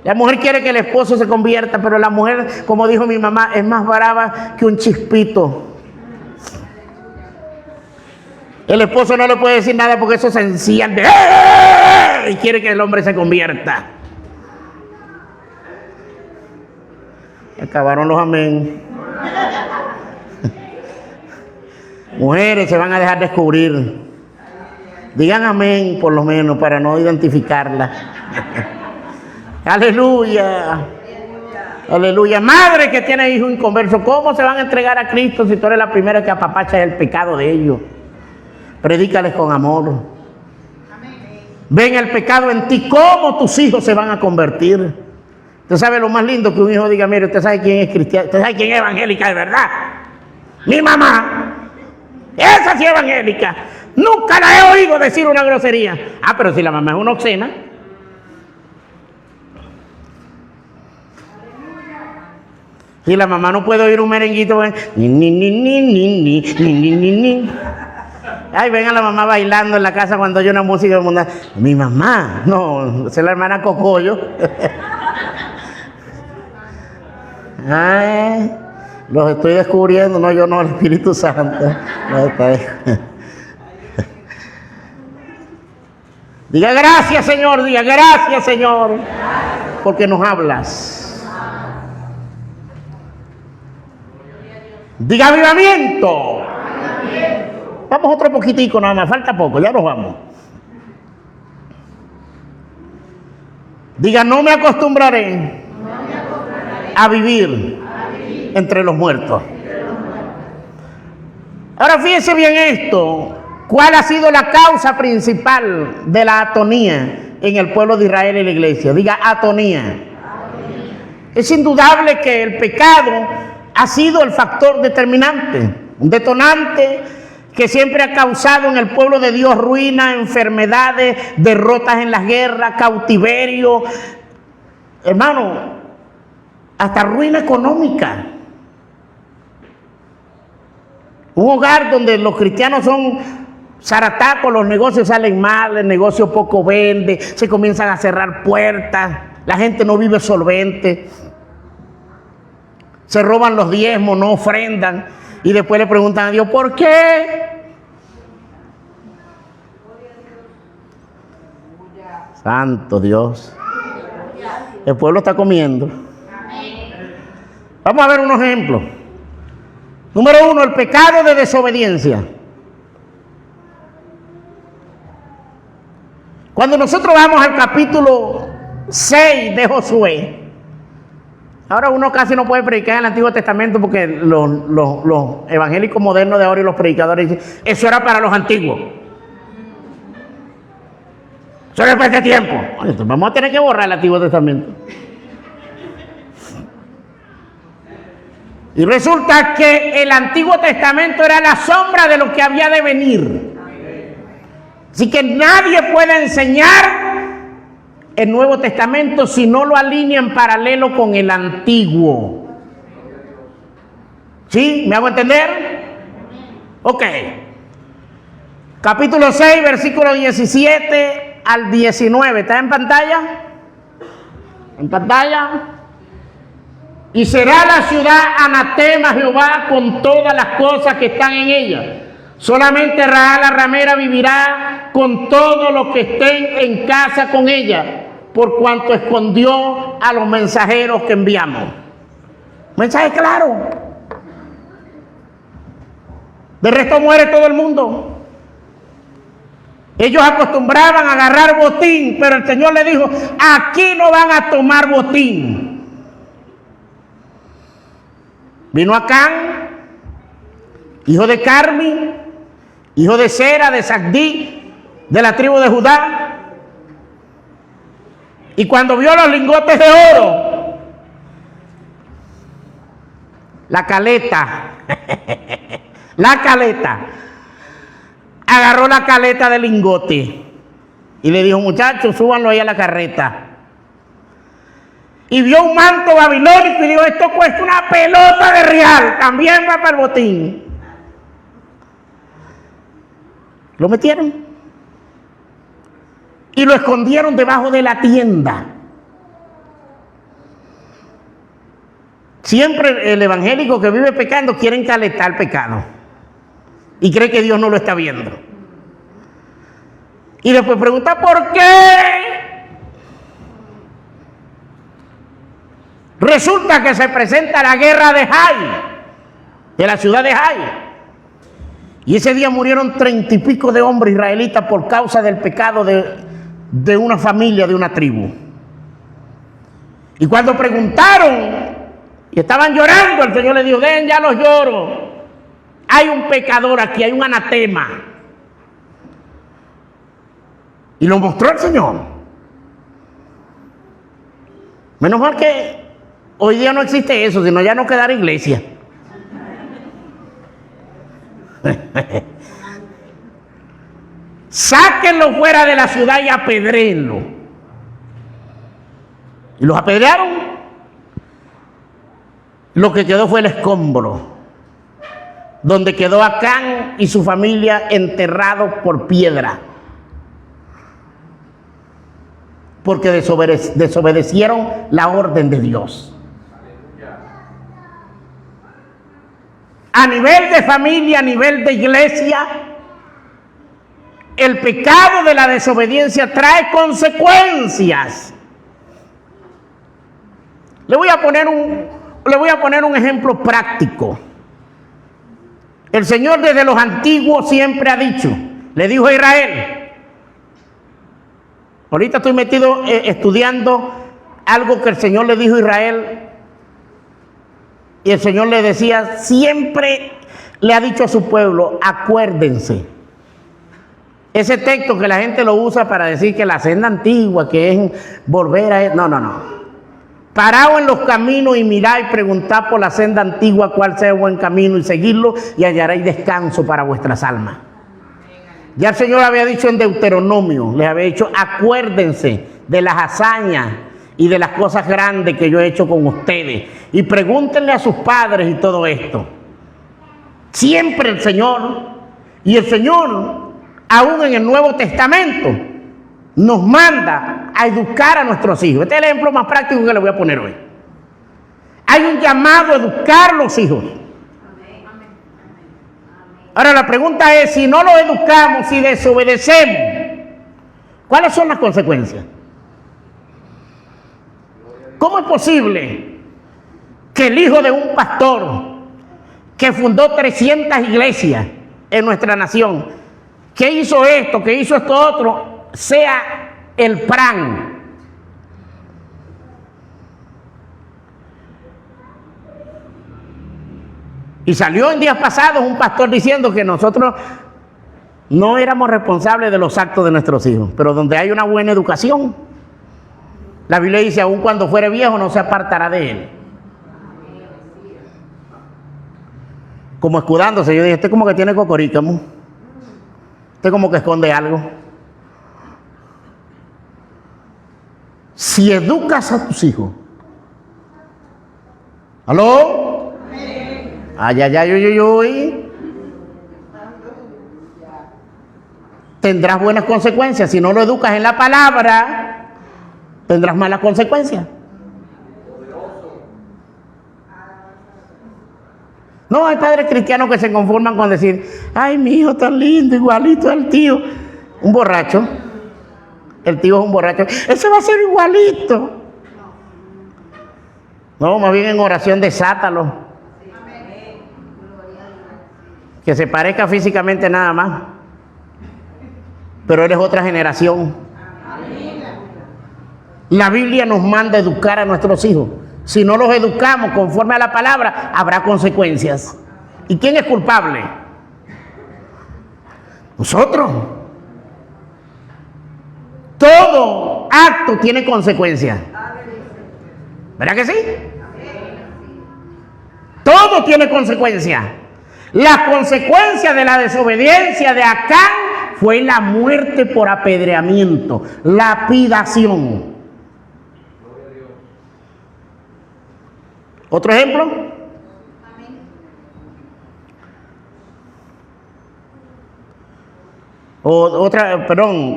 S1: La mujer quiere que el esposo se convierta, pero la mujer, como dijo mi mamá, es más brava que un chispito. El esposo no le puede decir nada porque eso se enciende y quiere que el hombre se convierta. Acabaron los amén. Mujeres se van a dejar descubrir. Digan amén por lo menos para no identificarla. Aleluya. Aleluya. Madre que tiene hijos inconversos, ¿cómo se van a entregar a Cristo si tú eres la primera que apapachas el pecado de ellos? Predícales con amor. Ven el pecado en ti, ¿cómo tus hijos se van a convertir? Usted sabe lo más lindo que un hijo diga, mire, usted sabe quién es cristiano, usted sabe quién es evangélica de verdad. Mi mamá, esa sí es evangélica. Nunca la he oído decir una grosería. Ah, pero si la mamá es una obscena. Si la mamá no puede oír un merenguito, ni. Ay, venga la mamá bailando en la casa cuando oye una música del mundo. Mi mamá, no, es la hermana Cocoyo. Ay, los estoy descubriendo, no, yo no, el Espíritu Santo. Diga gracias, Señor, diga gracias, Señor, porque nos hablas. Diga avivamiento. Vamos otro poquitico nada más, falta poco, ya nos vamos. Diga, no me acostumbraré a vivir entre los muertos. Ahora fíjese bien esto. ¿Cuál ha sido la causa principal de la atonía en el pueblo de Israel y la iglesia? Diga, atonía. Es indudable que el pecado ha sido el factor determinante, un detonante que siempre ha causado en el pueblo de Dios ruina, enfermedades, derrotas en las guerras, cautiverio, hermano, hasta ruina económica. Un hogar donde los cristianos son zaratacos, los negocios salen mal, el negocio poco vende, se comienzan a cerrar puertas, la gente no vive solvente, se roban los diezmos, no ofrendan y después le preguntan a Dios, ¿por qué? Santo Dios. El pueblo está comiendo. Vamos a ver unos ejemplos. Número 1, el pecado de desobediencia. Cuando nosotros vamos al capítulo 6 de Josué, ahora uno casi no puede predicar en el Antiguo Testamento porque los evangélicos modernos de ahora y los predicadores dicen, eso era para los antiguos. Eso era para este tiempo. Entonces vamos a tener que borrar el Antiguo Testamento. Y resulta que el Antiguo Testamento era la sombra de lo que había de venir. Así que nadie puede enseñar el Nuevo Testamento si no lo alinea en paralelo con el Antiguo. ¿Sí? ¿Me hago entender? Ok. Capítulo 6, versículo 17 al 19. ¿Está en pantalla? ¿En pantalla? Y será la ciudad anatema a Jehová con todas las cosas que están en ella. Solamente Rahab la ramera vivirá con todo lo que estén en casa con ella, por cuanto escondió a los mensajeros que enviamos. Mensaje claro. De resto muere todo el mundo. Ellos acostumbraban a agarrar botín, pero el Señor le dijo, aquí no van a tomar botín. Vino Acán, hijo de Carmi, hijo de Sera, de Sagdí, de la tribu de Judá. Y cuando vio los lingotes de oro, la caleta, agarró la caleta del lingote y le dijo, muchachos, súbanlo ahí a la carreta. Y vio un manto babilónico y dijo, esto cuesta una pelota de real, también va para el botín. Lo metieron y lo escondieron debajo de la tienda. Siempre el evangélico que vive pecando quiere encaletar el pecado y cree que Dios no lo está viendo. Y después pregunta, ¿por qué? Resulta que se presenta la guerra de Jai, de la ciudad de Jai. Y ese día murieron 30 y pico de hombres israelitas por causa del pecado de una familia, de una tribu. Y cuando preguntaron y estaban llorando, el Señor les dijo, dejen ya los lloros. Hay un pecador aquí, hay un anatema. Y lo mostró el Señor. Menos mal que hoy día no existe eso, sino ya no quedará iglesia. Sáquenlo fuera de la ciudad y apedréenlo. Y los apedrearon. Lo que quedó fue el escombro, donde quedó Acán y su familia enterrados por piedra, porque desobedecieron la orden de Dios. A nivel de familia, a nivel de iglesia, el pecado de la desobediencia trae consecuencias. Le voy a poner un ejemplo práctico. El Señor desde los antiguos siempre ha dicho, le dijo a Israel, Ahorita estoy metido estudiando algo que el Señor le dijo a Israel. Y el Señor le decía, siempre le ha dicho a su pueblo, acuérdense. Ese texto que la gente lo usa para decir que la senda antigua, que es volver a... No. Paraos en los caminos y mirad y preguntad por la senda antigua cuál sea el buen camino y seguidlo y hallaréis descanso para vuestras almas. Ya el Señor había dicho en Deuteronomio, les había dicho, acuérdense de las hazañas y de las cosas grandes que yo he hecho con ustedes. Y pregúntenle a sus padres y todo esto. Siempre el Señor, y el Señor, aún en el Nuevo Testamento, nos manda a educar a nuestros hijos. Este es el ejemplo más práctico que le voy a poner hoy. Hay un llamado a educar a los hijos. Ahora la pregunta es, si no los educamos, si desobedecemos, ¿cuáles son las consecuencias? ¿Cómo es posible que el hijo de un pastor que fundó 300 iglesias en nuestra nación, que hizo esto, que hizo esto otro, sea el PRAN? Y salió en días pasados un pastor diciendo que nosotros no éramos responsables de los actos de nuestros hijos, pero donde hay una buena educación, la Biblia dice, aun cuando fuere viejo no se apartará de él. Como escudándose, yo dije, este como que tiene cocorícamo, este como que esconde algo. Si educas a tus hijos, ¿aló? Ay. Tendrás buenas consecuencias. Si no lo educas en la palabra, tendrás malas consecuencias. No, hay padres cristianos que se conforman con decir, ay, mi hijo tan lindo, igualito al tío. Un borracho. El tío es un borracho. Ese va a ser igualito. No, más bien en oración desátalo. Que se parezca físicamente nada más. Pero eres otra generación. La Biblia nos manda a educar a nuestros hijos. Si no los educamos conforme a la palabra, habrá consecuencias. ¿Y quién es culpable? Nosotros. Todo acto tiene consecuencias. ¿Verdad que sí? Todo tiene consecuencias. La consecuencia de la desobediencia de Acán fue la muerte por apedreamiento, lapidación. ¿Otro ejemplo?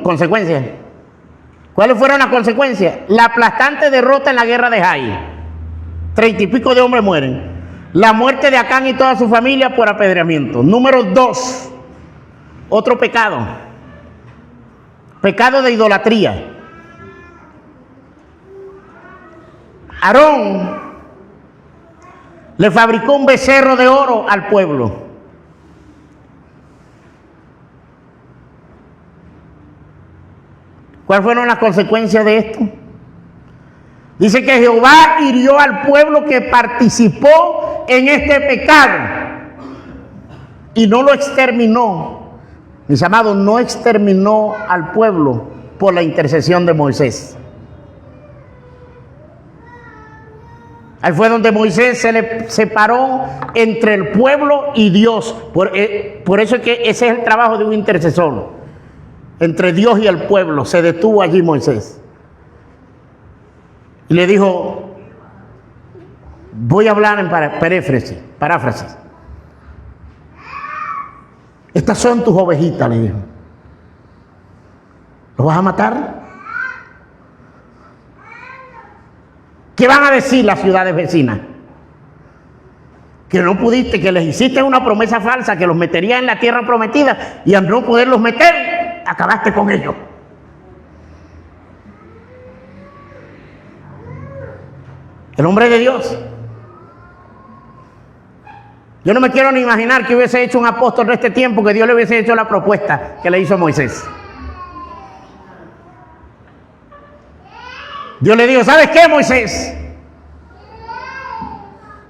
S1: Consecuencias. ¿Cuáles fueron las consecuencias? La aplastante derrota en la guerra de Jai. 30 y pico de hombres mueren. La muerte de Acán y toda su familia por apedreamiento. Número 2. Otro pecado. Pecado de idolatría. Aarón le fabricó un becerro de oro al pueblo. ¿Cuáles fueron las consecuencias de esto? Dice que Jehová hirió al pueblo que participó en este pecado y no lo exterminó. Mis amados, no exterminó al pueblo por la intercesión de Moisés. Ahí fue donde Moisés se le separó entre el pueblo y Dios. Por eso es que ese es el trabajo de un intercesor. Entre Dios y el pueblo se detuvo allí Moisés. Y le dijo, voy a hablar en paráfrasis. Estas son tus ovejitas, le dijo. ¿Los vas a matar? ¿Qué van a decir las ciudades vecinas? Que no pudiste, que les hiciste una promesa falsa, que los meterías en la tierra prometida, y al no poderlos meter, acabaste con ellos. El hombre de Dios. Yo no me quiero ni imaginar que hubiese hecho un apóstol de este tiempo, que Dios le hubiese hecho la propuesta que le hizo a Moisés. Dios le dijo, ¿sabes qué, Moisés?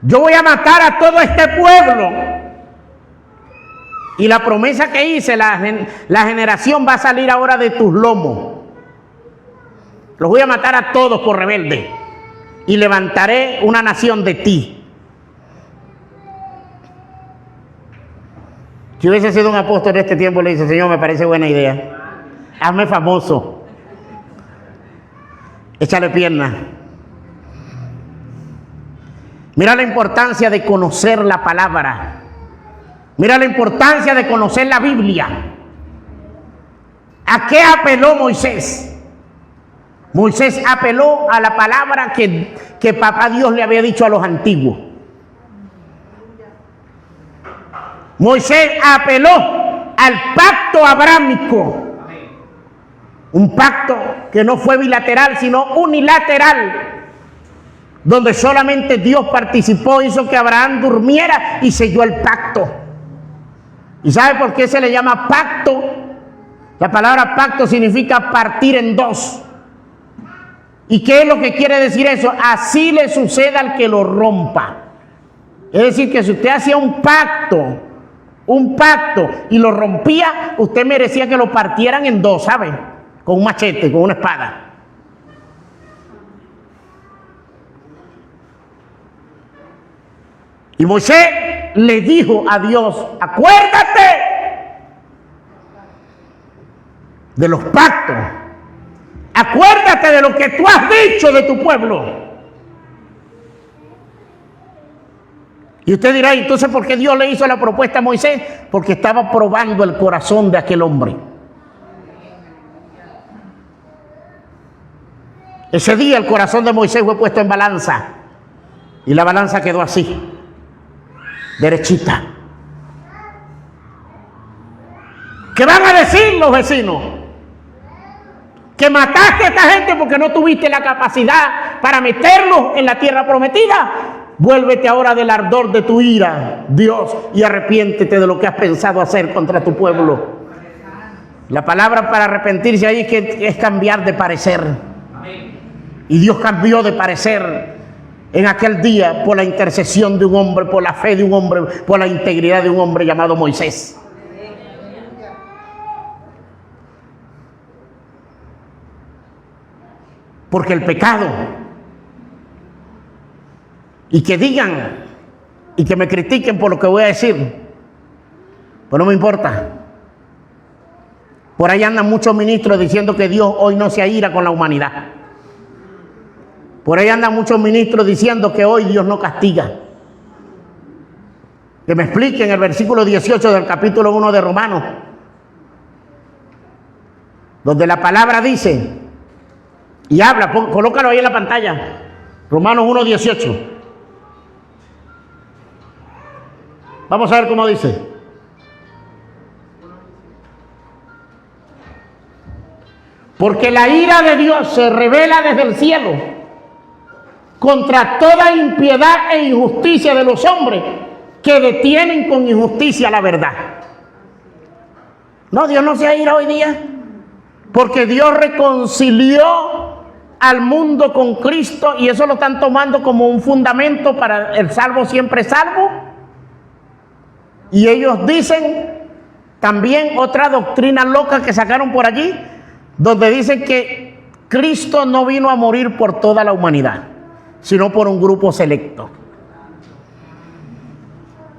S1: Yo voy a matar a todo este pueblo. Y la promesa que hice, la generación va a salir ahora de tus lomos. Los voy a matar a todos por rebelde. Y levantaré una nación de ti. Si hubiese sido un apóstol en este tiempo, le dice, Señor, me parece buena idea. Hazme famoso. Échale pierna. Mira la importancia de conocer la palabra. Mira la importancia de conocer la Biblia. ¿A qué apeló Moisés? Moisés apeló a la palabra que papá Dios le había dicho a los antiguos. Moisés apeló al pacto abrámico. Un pacto que no fue bilateral, sino unilateral, donde solamente Dios participó, hizo que Abraham durmiera y selló el pacto. ¿Y sabe por qué se le llama pacto? La palabra pacto significa partir en dos. ¿Y qué es lo que quiere decir eso? Así le sucede al que lo rompa. Es decir, que si usted hacía un pacto y lo rompía, usted merecía que lo partieran en dos, ¿sabe? Con un machete, con una espada. Y Moisés le dijo a Dios, acuérdate de los pactos. Acuérdate de lo que tú has dicho de tu pueblo. Y usted dirá, entonces, ¿por qué Dios le hizo la propuesta a Moisés? Porque estaba probando el corazón de aquel hombre. Ese día el corazón de Moisés fue puesto en balanza. Y la balanza quedó así, derechita. ¿Qué van a decir los vecinos? Que mataste a esta gente porque no tuviste la capacidad para meterlos en la tierra prometida. Vuélvete ahora del ardor de tu ira, Dios, y arrepiéntete de lo que has pensado hacer contra tu pueblo. La palabra para arrepentirse ahí es cambiar de parecer. Y Dios cambió de parecer en aquel día por la intercesión de un hombre, por la fe de un hombre, por la integridad de un hombre llamado Moisés. Porque el pecado, y que digan y que me critiquen por lo que voy a decir, pues no me importa. Por ahí andan muchos ministros diciendo que Dios hoy no se aira con la humanidad. Por ahí andan muchos ministros diciendo que hoy Dios no castiga. Que me expliquen el versículo 18 del capítulo 1 de Romanos, donde la palabra dice, y habla, colócalo ahí en la pantalla, Romanos 1:18. Vamos a ver cómo dice. Porque la ira de Dios se revela desde el cielo contra toda impiedad e injusticia de los hombres que detienen con injusticia la verdad. No, Dios no se ira hoy día, porque Dios reconcilió al mundo con Cristo, y eso lo están tomando como un fundamento para el salvo siempre salvo. Y ellos dicen también otra doctrina loca que sacaron por allí, donde dicen que Cristo no vino a morir por toda la humanidad, sino por un grupo selecto.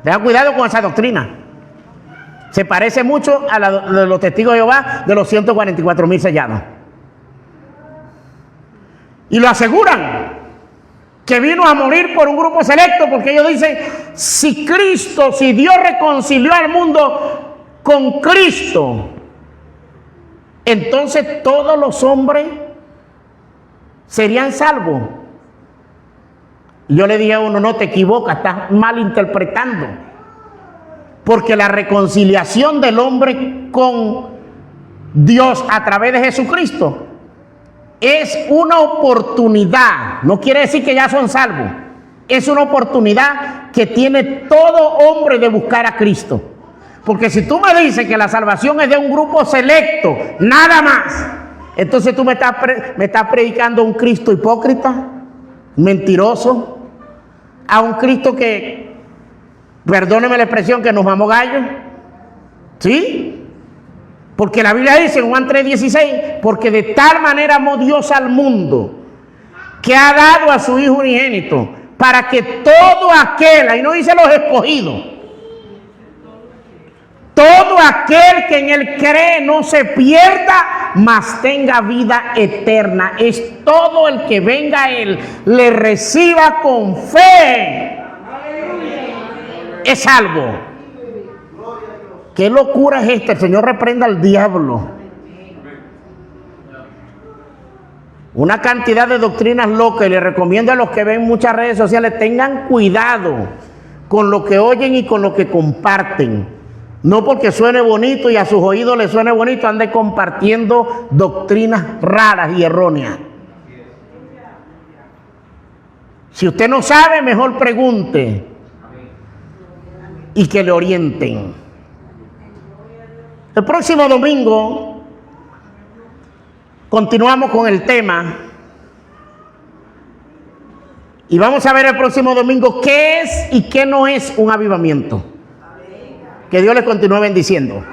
S1: Tengan cuidado con esa doctrina. Se parece mucho a la de los testigos de Jehová, de los 144,000 sellados. Y lo aseguran, que vino a morir por un grupo selecto, porque ellos dicen, si Dios reconcilió al mundo con Cristo, entonces todos los hombres serían salvos. Y yo le dije a uno, no, te equivocas, estás malinterpretando. Porque la reconciliación del hombre con Dios a través de Jesucristo es una oportunidad, no quiere decir que ya son salvos, es una oportunidad que tiene todo hombre de buscar a Cristo. Porque si tú me dices que la salvación es de un grupo selecto, nada más, Entonces tú me estás predicando a un Cristo hipócrita, mentiroso, a un Cristo que, perdóneme la expresión, que nos mamó gallo. ¿Sí? Porque la Biblia dice en Juan 3:16, porque de tal manera amó Dios al mundo, que ha dado a su Hijo unigénito, para que todo aquel, ahí no dice los escogidos, todo aquel que en él cree no se pierda, mas tenga vida eterna. Es todo el que venga a él, le reciba con fe, es salvo. ¿Qué locura es esta? El Señor reprenda al diablo. Una cantidad de doctrinas locas, y les recomiendo a los que ven muchas redes sociales, tengan cuidado con lo que oyen y con lo que comparten. No porque suene bonito y a sus oídos les suene bonito, ande compartiendo doctrinas raras y erróneas. Si usted no sabe, mejor pregunte y que le orienten. El próximo domingo continuamos con el tema y vamos a ver el próximo domingo qué es y qué no es un avivamiento. Que Dios les continúe bendiciendo.